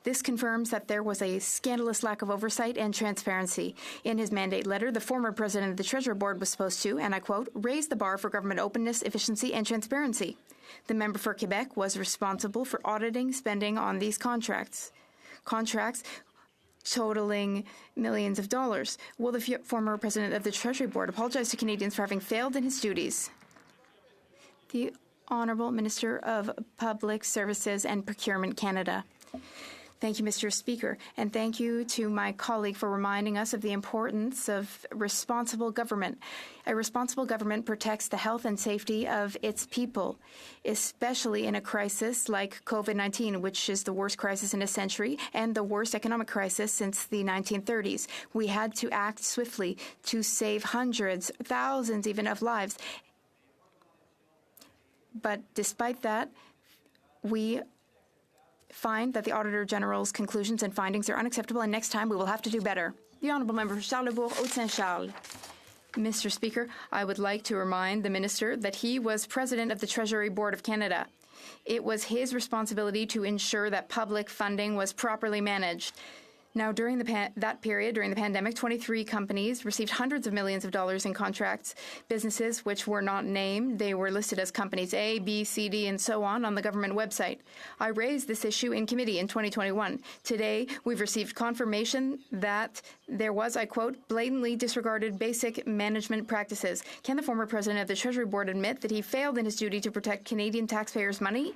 This confirms that there was a scandalous lack of oversight and transparency. In his mandate letter, the former president of the Treasury Board was supposed to, and I quote, raise the bar for government openness, efficiency, and transparency. The member for Quebec was responsible for auditing spending on these contracts totaling millions of dollars. Will the former president of the Treasury Board apologize to Canadians for having failed in his duties? The Honourable Minister of Public Services and Procurement, Canada. Thank you, Mr. Speaker, and thank you to my colleague for reminding us of the importance of responsible government. A responsible government protects the health and safety of its people, especially in a crisis like COVID-19, which is the worst crisis in a century and the worst economic crisis since the 1930s. We had to act swiftly to save hundreds, thousands even of lives. But despite that, we find that the Auditor General's conclusions and findings are unacceptable, and next time we will have to do better. The Honourable Member for Charlebourg-Haute-Saint-Charles. Mr. Speaker, I would like to remind the Minister that he was President of the Treasury Board of Canada. It was his responsibility to ensure that public funding was properly managed. Now, during that period, during the pandemic, 23 companies received hundreds of millions of dollars in contracts. Businesses which were not named, they were listed as companies A, B, C, D, and so on the government website. I raised this issue in committee in 2021. Today, we've received confirmation that there was, I quote, blatantly disregarded basic management practices. Can the former president of the Treasury Board admit that he failed in his duty to protect Canadian taxpayers' money?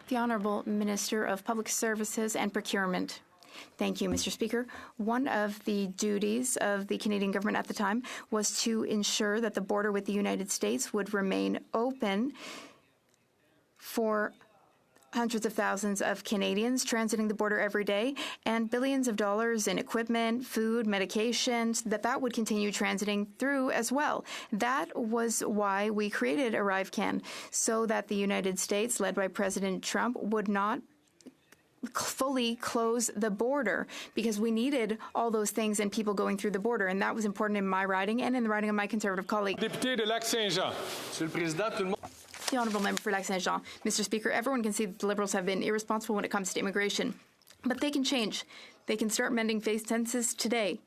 The Honourable Minister of Public Services and Procurement. Thank you, Mr. Speaker. One of the duties of the Canadian government at the time was to ensure that the border with the United States would remain open for hundreds of thousands of Canadians transiting the border every day, and billions of dollars in equipment, food, medications, that would continue transiting through as well. That was why we created ArriveCan, so that the United States, led by President Trump, would not fully close the border, because we needed all those things and people going through the border, and that was important in my riding and in the riding of my Conservative colleague. Député de Lac-Saint-Jean. Monsieur le Président, tout le monde. The Honourable Member for Lac-Saint-Jean. Mr. Speaker, everyone can see that the Liberals have been irresponsible when it comes to immigration. But they can change. They can start mending fences today.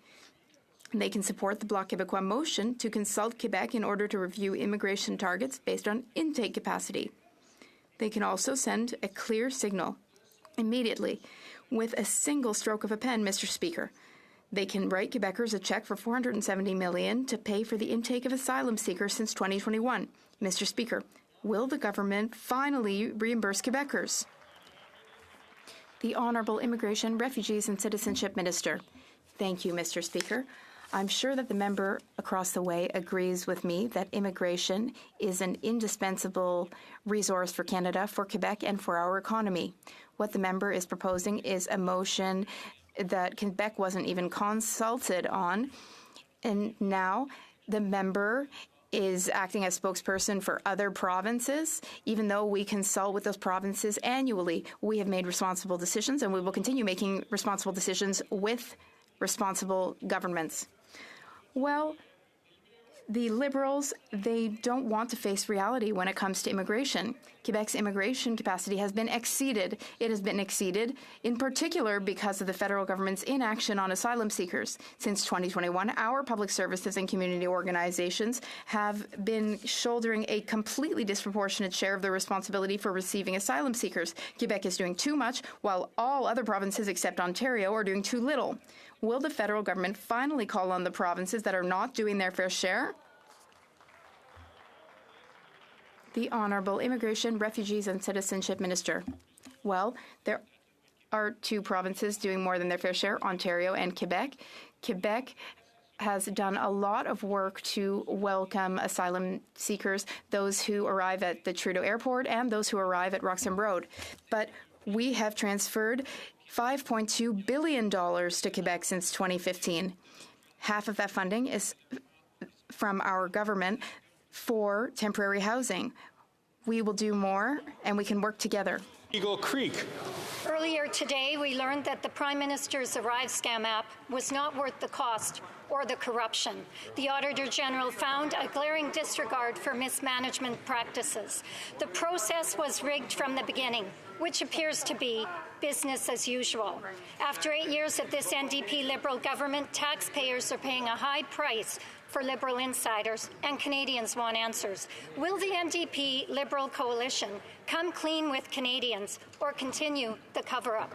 They can support the Bloc Québécois motion to consult Quebec in order to review immigration targets based on intake capacity. They can also send a clear signal immediately with a single stroke of a pen, Mr. Speaker. They can write Quebecers a cheque for $470 million to pay for the intake of asylum seekers since 2021. Mr. Speaker, will the government finally reimburse Quebecers? The Honourable Immigration, Refugees and Citizenship Minister. Thank you, Mr. Speaker. I'm sure that the member across the way agrees with me that immigration is an indispensable resource for Canada, for Quebec, and for our economy. What the member is proposing is a motion that Quebec wasn't even consulted on, and now the member is acting as spokesperson for other provinces. Even though we consult with those provinces annually, we have made responsible decisions, and we will continue making responsible decisions with responsible governments. Well, the Liberals, they don't want to face reality when it comes to immigration. Quebec's immigration capacity has been exceeded. It has been exceeded in particular because of the federal government's inaction on asylum seekers. Since 2021, our public services and community organizations have been shouldering a completely disproportionate share of the responsibility for receiving asylum seekers. Quebec is doing too much, while all other provinces except Ontario are doing too little. Will the federal government finally call on the provinces that are not doing their fair share? The Honourable Immigration, Refugees and Citizenship Minister. Well, there are two provinces doing more than their fair share, Ontario and Quebec. Quebec has done a lot of work to welcome asylum seekers, those who arrive at the Trudeau Airport and those who arrive at Roxham Road. But we have transferred $5.2 billion to Quebec since 2015. Half of that funding is from our government for temporary housing. We will do more, and we can work together. Eagle Creek. Earlier today, we learned that the Prime Minister's Arrive Scam app was not worth the cost or the corruption. The Auditor General found a glaring disregard for mismanagement practices. The process was rigged from the beginning, which appears to be business as usual. After 8 years of this NDP Liberal government, taxpayers are paying a high price for Liberal insiders, and Canadians want answers. Will the NDP Liberal coalition come clean with Canadians or continue the cover-up?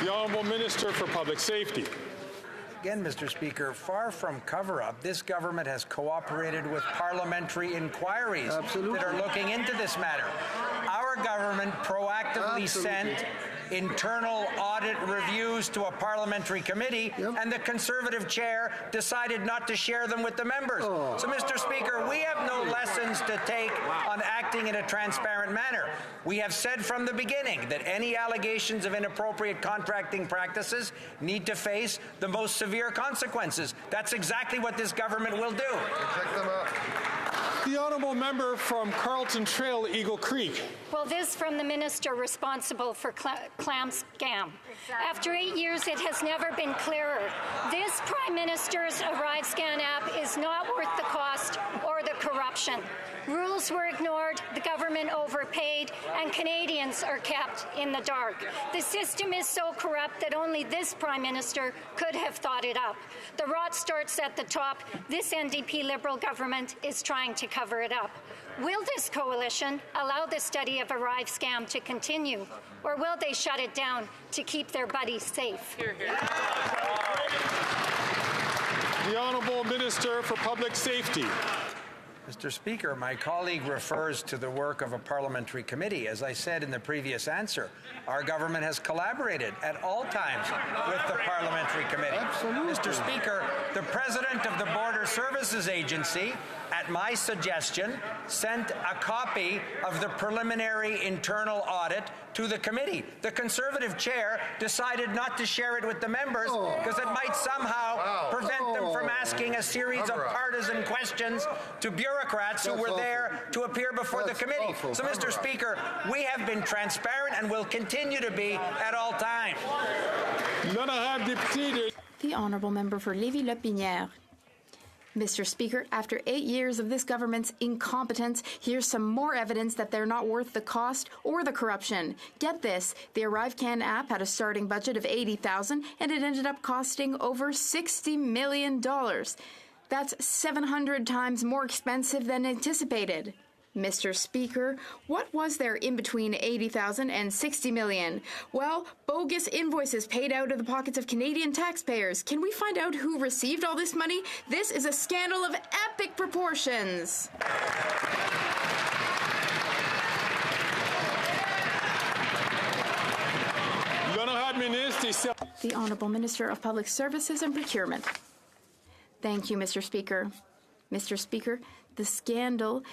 The Honourable Minister for Public Safety. Again, Mr. Speaker, far from cover-up, this government has cooperated with parliamentary inquiries that are looking into this matter. Our government proactively sent internal audit reviews to a parliamentary committee, and the Conservative chair decided not to share them with the members. So, Mr. Speaker, we have no lessons to take on acting in a transparent manner. We have said from the beginning that any allegations of inappropriate contracting practices need to face the most severe consequences. That's exactly what this government will do. The Honourable Member from Carlton Trail, Eagle Creek. Well, this from the minister responsible for clam scam. After 8 years, it has never been clearer. This Prime Minister's Arrive Scan app is not worth the cost or the corruption. Rules were ignored, the government overpaid, and Canadians are kept in the dark. The system is so corrupt that only this Prime Minister could have thought it up. The rot starts at the top. This NDP Liberal government is trying to cover it up. Will this coalition allow the study of Arrive Scam to continue, or will they shut it down to keep their buddies safe? The Honourable Minister for Public Safety. Mr. Speaker, my colleague refers to the work of a parliamentary committee. As I said in the previous answer, our government has collaborated at all times with the parliamentary committee. Mr. Speaker, the president of the Border Services Agency, at my suggestion, sent a copy of the preliminary internal audit to the committee. The Conservative chair decided not to share it with the members because it might somehow prevent them from asking a series of partisan questions to bureaucrats who were there to appear before the committee. So, Mr. Speaker, we have been transparent and will continue to be at all times. The Honourable Member for Lévis-Lotbinière. Mr. Speaker, after 8 years of this government's incompetence, here's some more evidence that they're not worth the cost or the corruption. Get this, the ArriveCan app had a starting budget of $80,000 and it ended up costing over $60 million. That's 700 times more expensive than anticipated. Mr. Speaker, what was there in between $80,000 and $60 million? Well, bogus invoices paid out of the pockets of Canadian taxpayers. Can we find out who received all this money? This is a scandal of epic proportions. The Honourable Minister of Public Services and Procurement. Thank you, Mr. Speaker. Mr. Speaker, the scandal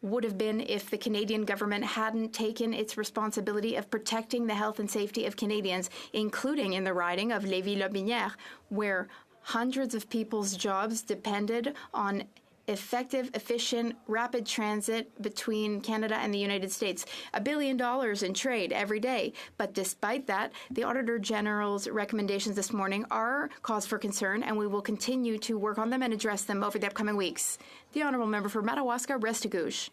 would have been if the Canadian government hadn't taken its responsibility of protecting the health and safety of Canadians, including in the riding of Lévis-Lotbinière, where hundreds of people's jobs depended on effective, efficient, rapid transit between Canada and the United States. $1 billion in trade every day. But despite that, the Auditor General's recommendations this morning are cause for concern, and we will continue to work on them and address them over the upcoming weeks. The Honourable Member for Madawaska-Restigouche.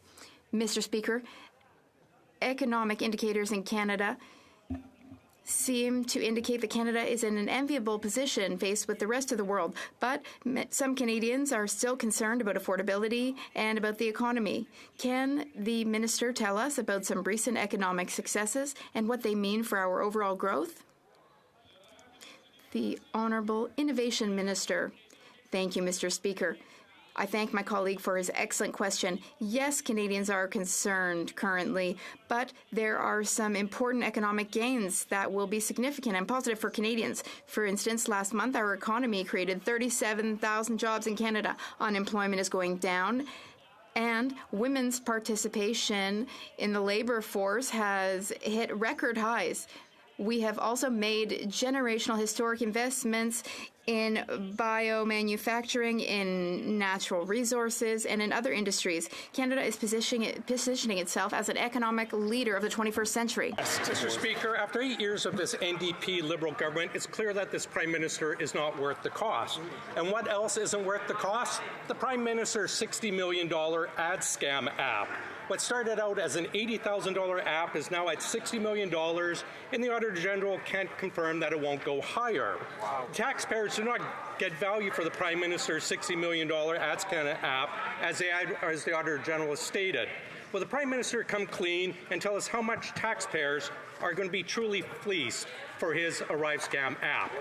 Mr. Speaker, economic indicators in Canada seem to indicate that Canada is in an enviable position faced with the rest of the world, but some Canadians are still concerned about affordability and about the economy. Can the minister tell us about some recent economic successes and what they mean for our overall growth? The Honourable Innovation Minister. Thank you, Mr. Speaker. I thank my colleague for his excellent question. Yes, Canadians are concerned currently, but there are some important economic gains that will be significant and positive for Canadians. For instance, last month, our economy created 37,000 jobs in Canada. Unemployment is going down, and women's participation in the labour force has hit record highs. We have also made generational historic investments in biomanufacturing, in natural resources, and in other industries. Canada is positioning itself as an economic leader of the 21st century. Mr. Speaker, after 8 years of this NDP Liberal government, it's clear that this Prime Minister is not worth the cost. And what else isn't worth the cost? The Prime Minister's $60 million ad scam app. What started out as an $80,000 app is now at $60 million, and the Auditor General can't confirm that it won't go higher. Taxpayers do not get value for the Prime Minister's $60 million ad scam app, as the Auditor General has stated. Will the Prime Minister come clean and tell us how much taxpayers are going to be truly fleeced for his Arrive Scam app?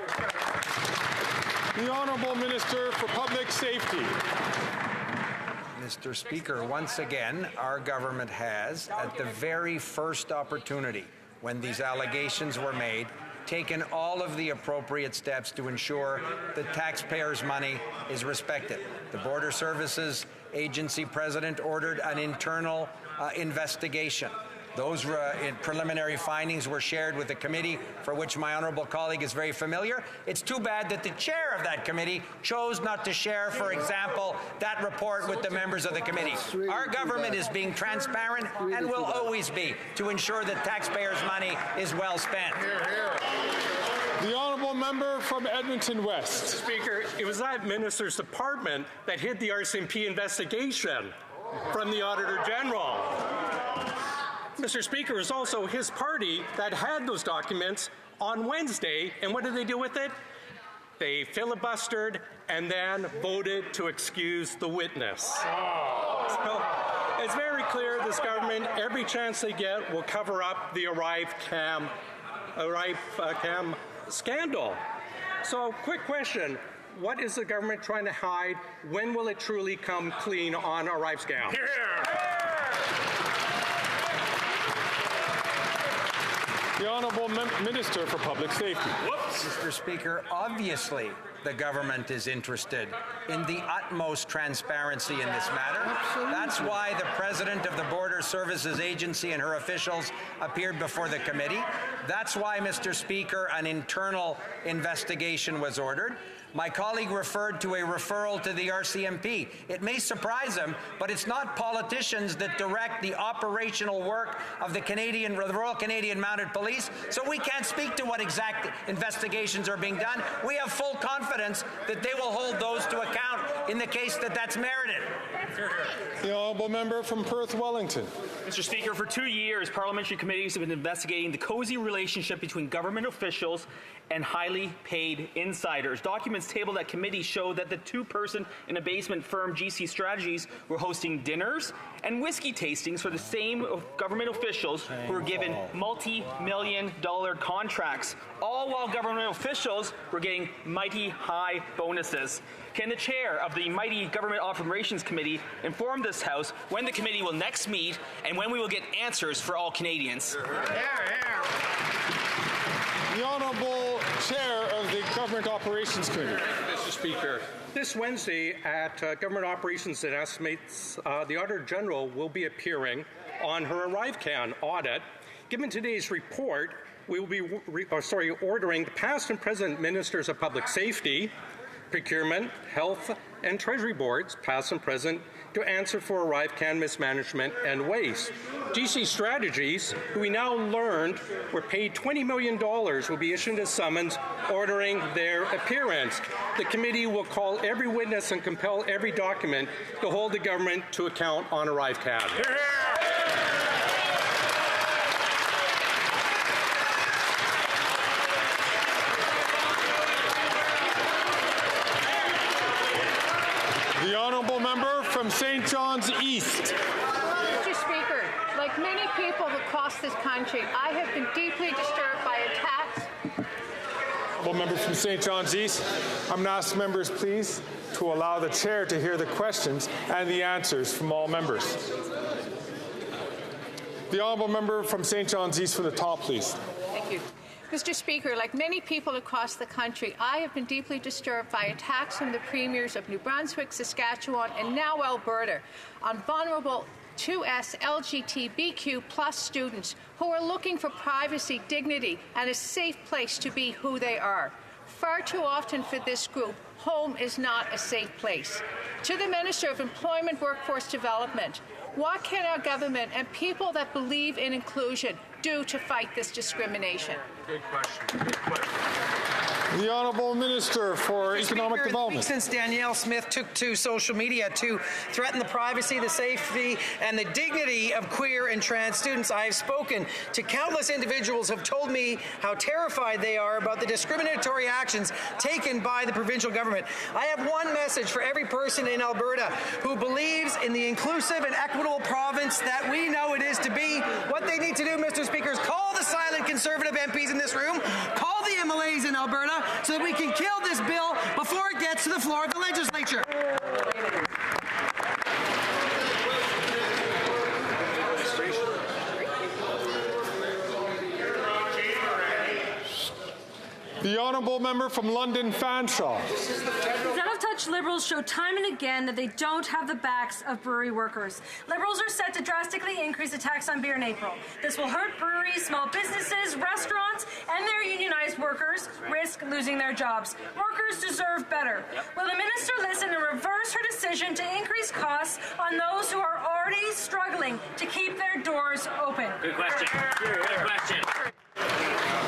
The Honourable Minister for Public Safety. Mr. Speaker, once again, our government has, at the very first opportunity when these allegations were made, taken all of the appropriate steps to ensure that taxpayers' money is respected. The Border Services Agency President ordered an internal investigation. Those preliminary findings were shared with the committee, for which my honourable colleague is very familiar. It's too bad that the chair of that committee chose not to share, for example, that report with the members of the committee. Our government is being transparent and will always be to ensure that taxpayers' money is well spent. The honourable member from Edmonton West. Speaker, it was that minister's department that hid the RCMP investigation from the Auditor General. Mr. Speaker, it was also his party that had those documents on Wednesday, and what did they do with it? They filibustered and then voted to excuse the witness. So it's very clear this government, every chance they get, will cover up the Arrive Cam scandal. So, quick question. What is the government trying to hide? When will it truly come clean on Arrive Scam? The Honourable Minister for Public Safety. Mr. Speaker, obviously the government is interested in the utmost transparency in this matter. Absolutely. That's why the President of the Border Services Agency and her officials appeared before the committee. That's why, Mr. Speaker, an internal investigation was ordered. My colleague referred to a referral to the RCMP. It may surprise him, but it's not politicians that direct the operational work of the Royal Canadian Mounted Police, so we can't speak to what exact investigations are being done. We have full confidence that they will hold those to account in the case that that's merited. The honourable member from Perth Wellington. Mr. Speaker, for 2 years, parliamentary committees have been investigating the cozy relationship between government officials and highly paid insiders. Documents tabled at committee show that the two-person in a basement firm GC Strategies were hosting dinners and whiskey tastings for the same government officials who were given multi-million-dollar contracts, all while government officials were getting mighty high bonuses. Can the chair of the mighty Government Operations Committee inform this House when the committee will next meet and when we will get answers for all Canadians? The Honourable Chair of the Government Operations Committee. Mr. Speaker, this Wednesday at Government Operations, it estimates the Auditor General will be appearing on her ArriveCan audit. Given today's report, we will be ordering the past and present Ministers of Public Safety, Procurement, Health, and Treasury Boards, past and present, to answer for ArriveCan mismanagement and waste. GC Strategies, who we now learned were paid $20 million, will be issued a summons ordering their appearance. The committee will call every witness and compel every document to hold the government to account on ArriveCan. The honourable member from St. John's East. Mr. Speaker, like many people across this country, I have been deeply disturbed by attacks. Honourable member from St. John's East. I'm going to ask members, please, to allow the chair to hear the questions and the answers from all members. The honourable member from St. John's East from the top, please. Thank you. Mr. Speaker, like many people across the country, I have been deeply disturbed by attacks from the premiers of New Brunswick, Saskatchewan, and now Alberta on vulnerable 2S LGBTQ+ students who are looking for privacy, dignity, and a safe place to be who they are. Far too often for this group, home is not a safe place. To the Minister of Employment Workforce Development, what can our government and people that believe in inclusion do to fight this discrimination? Good question. Good question. The Honourable Minister for Economic Development. Since Danielle Smith took to social media to threaten the privacy, the safety, and the dignity of queer and trans students, I have spoken to countless individuals who have told me how terrified they are about the discriminatory actions taken by the provincial government. I have one message for every person in Alberta who believes in the inclusive and equitable province that we know it is to be. What they need to do, Mr. Speaker, is call the silent Conservative MPs in this room, call the MLAs in Alberta, so that we can kill this bill before it gets to the floor of the legislature. The Honourable Member from London Fanshawe. Out-of-touch Liberals show time and again that they don't have the backs of brewery workers. Liberals are set to drastically increase the tax on beer in April. This will hurt breweries, small businesses, restaurants, and their unionized workers risk losing their jobs. Workers deserve better. Will the minister listen and reverse her decision to increase costs on those who are already struggling to keep their doors open? Good question. Good question.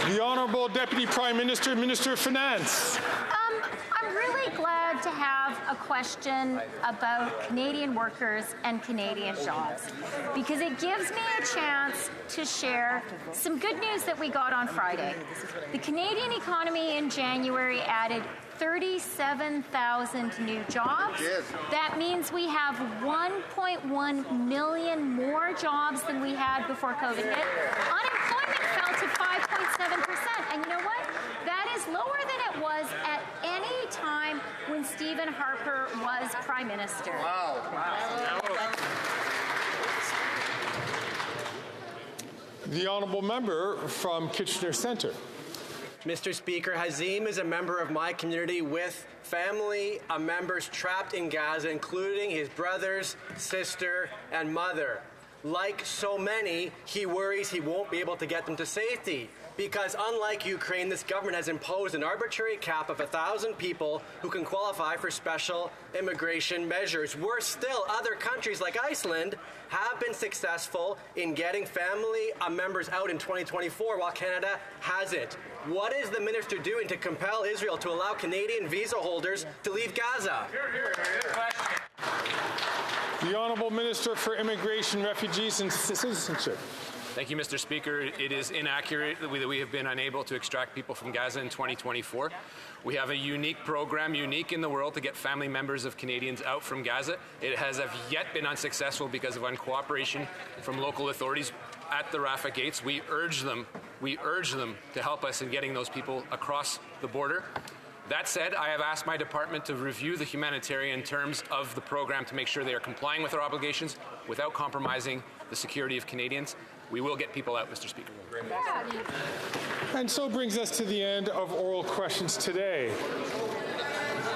The Honourable Deputy Prime Minister, Minister of Finance. I'm really glad to have a question about Canadian workers and Canadian jobs, because it gives me a chance to share some good news that we got on Friday. The Canadian economy in January added 37,000 new jobs. Yes. That means we have 1.1 million more jobs than we had before COVID hit. Unemployment fell to 5.7%. And you know what? That is lower than it was at any time when Stephen Harper was Prime Minister. Wow. The Honourable Member from Kitchener Centre. Mr. Speaker, Hazim is a member of my community with family members trapped in Gaza, including his brothers, sister, and mother. Like so many, he worries he won't be able to get them to safety, because unlike Ukraine, this government has imposed an arbitrary cap of 1,000 people who can qualify for special immigration measures. Worse still, other countries like Iceland have been successful in getting family members out in 2024, while Canada hasn't. What is the minister doing to compel Israel to allow Canadian visa holders to leave Gaza? The Honourable Minister for Immigration, Refugees and Citizenship. Thank you, Mr. Speaker. It is inaccurate that we have been unable to extract people from Gaza in 2024. We have a unique program, unique in the world, to get family members of Canadians out from Gaza. It has yet been unsuccessful because of uncooperation from local authorities at the Rafah gates. We urge them to help us in getting those people across the border. That said, I have asked my department to review the humanitarian terms of the program to make sure they are complying with our obligations without compromising the security of Canadians. We will get people out, Mr. Speaker. And so brings us to the end of oral questions today.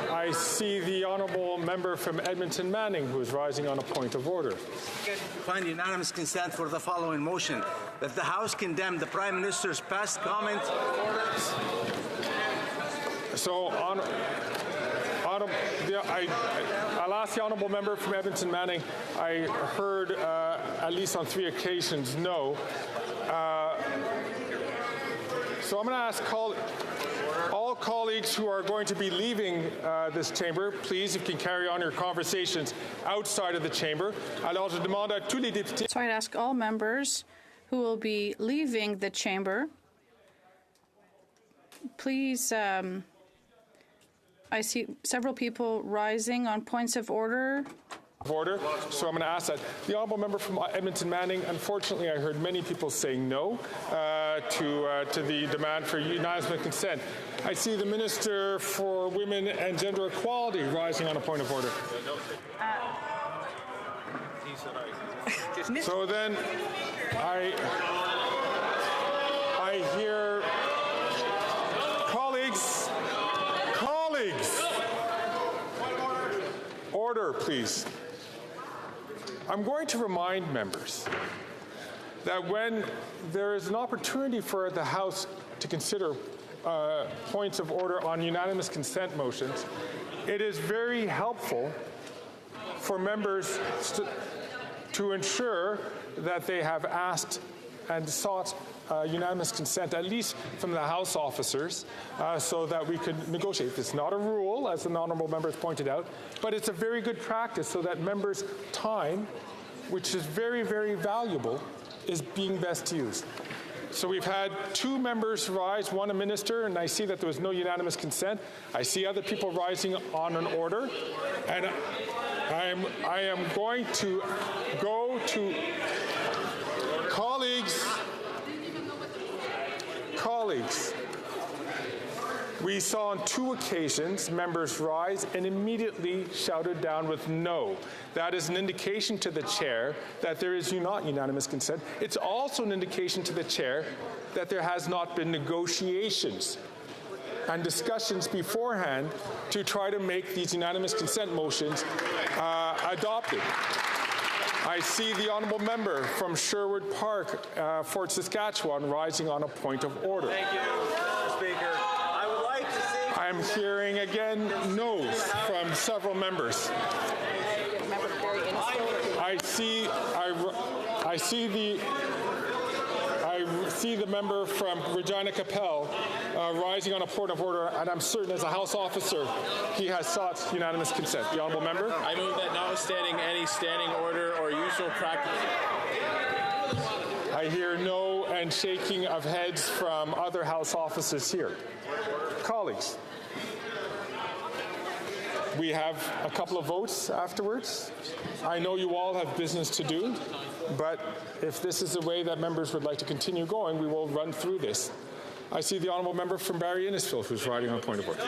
I see the Honourable Member from Edmonton Manning, who is rising on a point of order. Find unanimous consent for the following motion, that the House condemn the Prime Minister's past comments. So, I'll ask the Honourable Member from Edmonton Manning. I heard at least on 3 occasions no. So I'm going to ask all colleagues who are going to be leaving this chamber, please, if you can carry on your conversations outside of the chamber. Alors, je demande à tous les députés. So I'd ask all members who will be leaving the chamber, please. I see several people rising on points of order. So I'm going to ask that. The Honourable Member from Edmonton Manning, unfortunately I heard many people saying no to the demand for unanimous consent. I see the Minister for Women and Gender Equality rising on a point of order. So then I hear colleagues. Order, please. I'm going to remind members that when there is an opportunity for the House to consider points of order on unanimous consent motions, it is very helpful for members to ensure that they have asked and sought unanimous consent, at least from the House officers, so that we could negotiate. It's not a rule, as the honourable member has pointed out, but it's a very good practice so that members' time, which is very, very valuable, is being best used. So we've had 2 members rise, 1 a minister, and I see that there was no unanimous consent. I see other people rising on an order, and I am going to go to colleagues. We saw on 2 occasions members rise and immediately shouted down with no. That is an indication to the chair that there is not unanimous consent. It's also an indication to the chair that there has not been negotiations and discussions beforehand to try to make these unanimous consent motions adopted. I see the honourable member from Sherwood Park, Fort Saskatchewan, rising on a point of order. Thank you, Mr. Speaker. I would like to see... I'm hearing again no's from several members. I see the member from Regina Capel rising on a point of order, and I'm certain as a House officer he has sought unanimous consent. The honourable member. I move that notwithstanding any standing order or usual practice. I hear no and shaking of heads from other House officers here. Colleagues, we have a couple of votes afterwards. I know you all have business to do, but if this is the way that members would like to continue going, we will run through this. I see the honourable member from Barrie Innisfil who's riding on a point of order.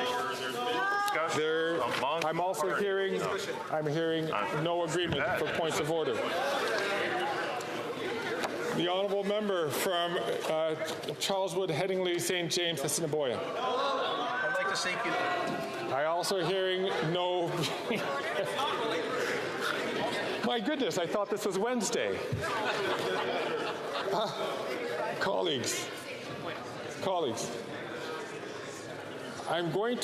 I'm also hearing no agreement for points of order. The honourable member from Charleswood, Headingley, St. James, Assiniboia. I'd like to seek you. I also hearing no. My goodness, I thought this was Wednesday. Colleagues, I'm going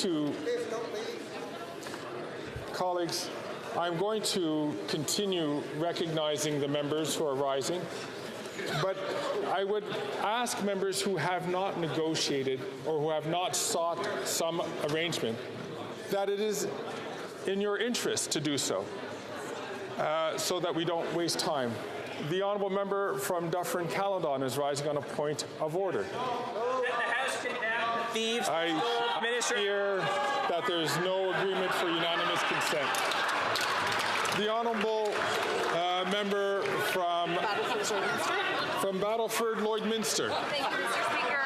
to continue recognizing the members who are rising, but I would ask members who have not negotiated or who have not sought some arrangement that it is in your interest to do so, so that we don't waste time. The honourable member from Dufferin-Caledon is rising on a point of order. I hear that there is no agreement for unanimous consent. The honourable member from Battleford Lloydminster. Thank you, Mr. Speaker.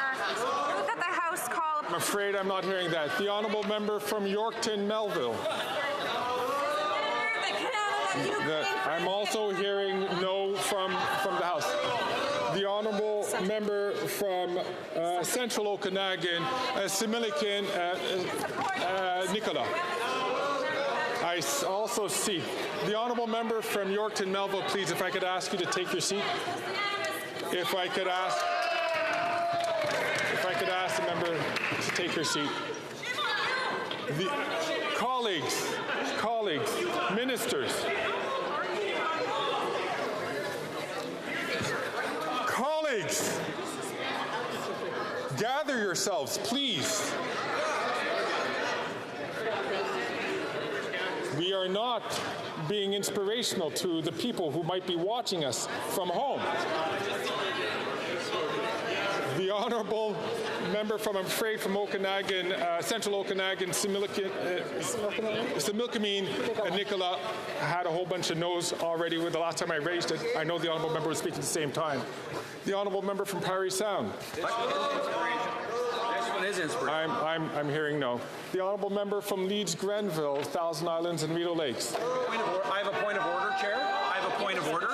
Move that the House call. I'm afraid I'm not hearing that. The honourable member from Yorkton Melville. I'm also hearing no from the House. The honourable member from Central Okanagan, Similican Nicola. I also see the honourable member from Yorkton Melville. Please, if I could ask you to take your seat. If I could ask the member to take her seat. Colleagues, ministers. Colleagues, gather yourselves, please. We are not being inspirational to the people who might be watching us from home. The honourable member from, I'm afraid, from Okanagan, Central Okanagan, Similkameen, Nicola had a whole bunch of no's already with the last time I raised it. I know the honourable member was speaking at the same time. The honourable member from Parry Sound. I'm hearing no. The honourable member from Leeds Grenville, Thousand Islands and Rideau Lakes. I have a point of order, Chair. I have a point of order.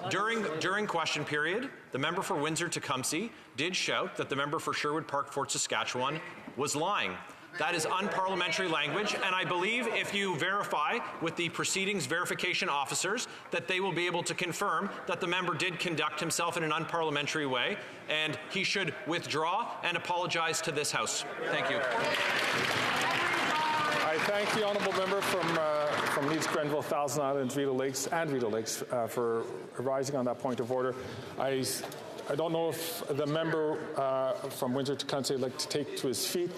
During question period, the member for Windsor-Tecumseh did shout that the member for Sherwood Park, Fort Saskatchewan was lying. That is unparliamentary language, and I believe if you verify with the proceedings verification officers that they will be able to confirm that the member did conduct himself in an unparliamentary way, and he should withdraw and apologize to this House. Thank you. I thank the honourable member from Leeds, Grenville, Thousand Islands, Rideau Lakes, for rising on that point of order. I don't know if the member from Windsor-Tecumseh would like to take to his feet.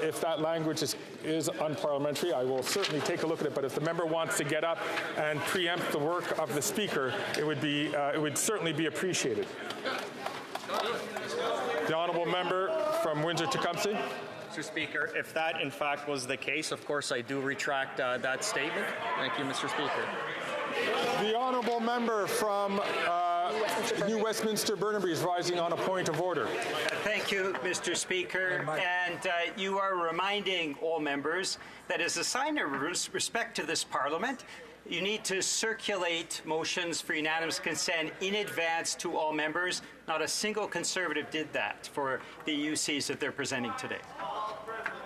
If that language is unparliamentary, I will certainly take a look at it. But if the member wants to get up and preempt the work of the speaker, it would certainly be appreciated. The honourable member from Windsor-Tecumseh. Mr. Speaker, if that in fact was the case, of course I do retract that statement. Thank you, Mr. Speaker. The honourable member from New Westminster Burnaby is rising on a point of order. Thank you, Mr. Speaker. And you are reminding all members that as a sign of respect to this Parliament, you need to circulate motions for unanimous consent in advance to all members. Not a single Conservative did that for the UCs that they're presenting today.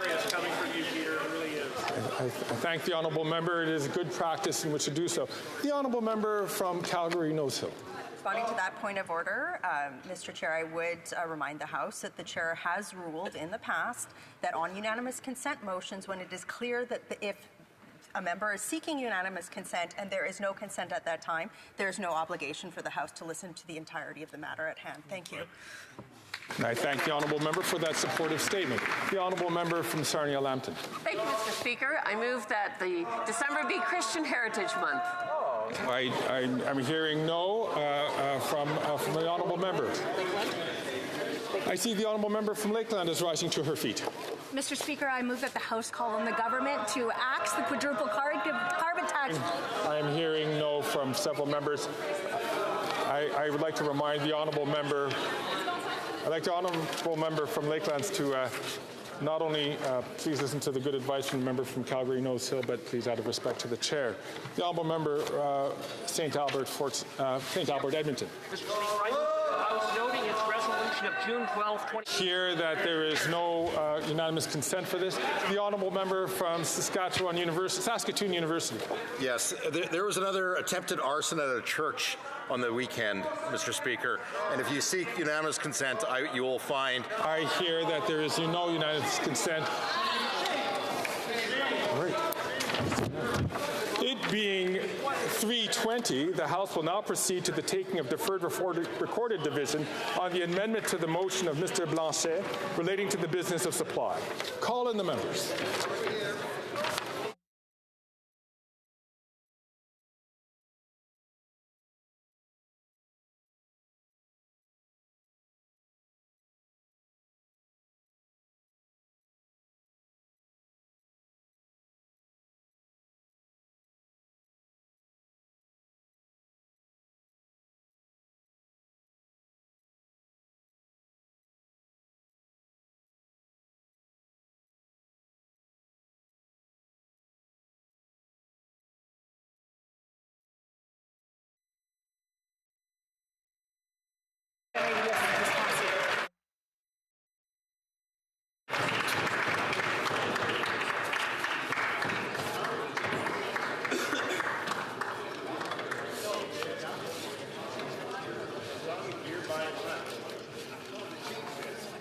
It's coming from you, Peter. It really is. I thank the honourable member. It is good practice in which to do so. The honourable member from Calgary, Nose Hill. Responding to that point of order, Mr. Chair, I would remind the House that the Chair has ruled in the past that on unanimous consent motions, when it is clear that if a member is seeking unanimous consent and there is no consent at that time, there is no obligation for the House to listen to the entirety of the matter at hand. Thank you. And I thank the honourable member for that supportive statement. The honourable member from Sarnia-Lambton. Thank you, Mr. Speaker. I move that the December be Christian Heritage Month. I'm hearing no from the honourable member. I see the honourable member from Lakeland is rising to her feet. Mr. Speaker, I move that the House call on the government to axe the quadruple carbon tax. I am hearing no from several members. I would like to remind the honourable member. I'd like the honourable member from Lakelands to not only please listen to the good advice from the member from Calgary Nose Hill, but please out of respect to the chair. The honourable member, St. Albert, Edmonton. Mr. Speaker, I was noting its resolution of June 12, 20... Hear that there is no unanimous consent for this. The honourable member from Saskatoon University. Yes, there was another attempted arson at a church on the weekend, Mr. Speaker. And if you seek unanimous consent, you will find... I hear that there is no unanimous consent. Right. It being 3:20, the House will now proceed to the taking of deferred recorded division on the amendment to the motion of Mr. Blanchet relating to the business of supply. Call in the members.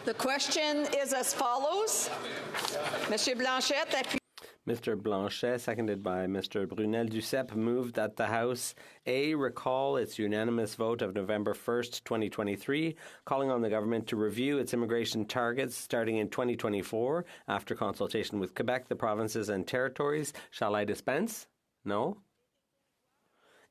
The question is as follows. Monsieur Blanchet, Mr. Blanchet, seconded by Mr. Brunel-Duceppe, moved that the House A, recall its unanimous vote of November 1st, 2023, calling on the government to review its immigration targets starting in 2024 after consultation with Quebec, the provinces and territories. Shall I dispense? No.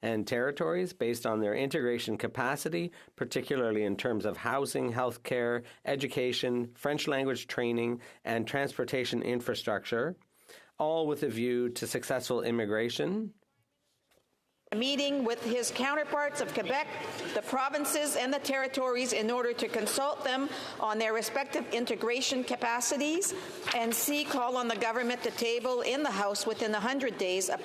And territories based on their integration capacity, particularly in terms of housing, healthcare, education, French language training, and transportation infrastructure, all with a view to successful immigration. a meeting with his counterparts of Quebec, the provinces, and the territories in order to consult them on their respective integration capacities, and C, call on the government to table in the House within 100 days a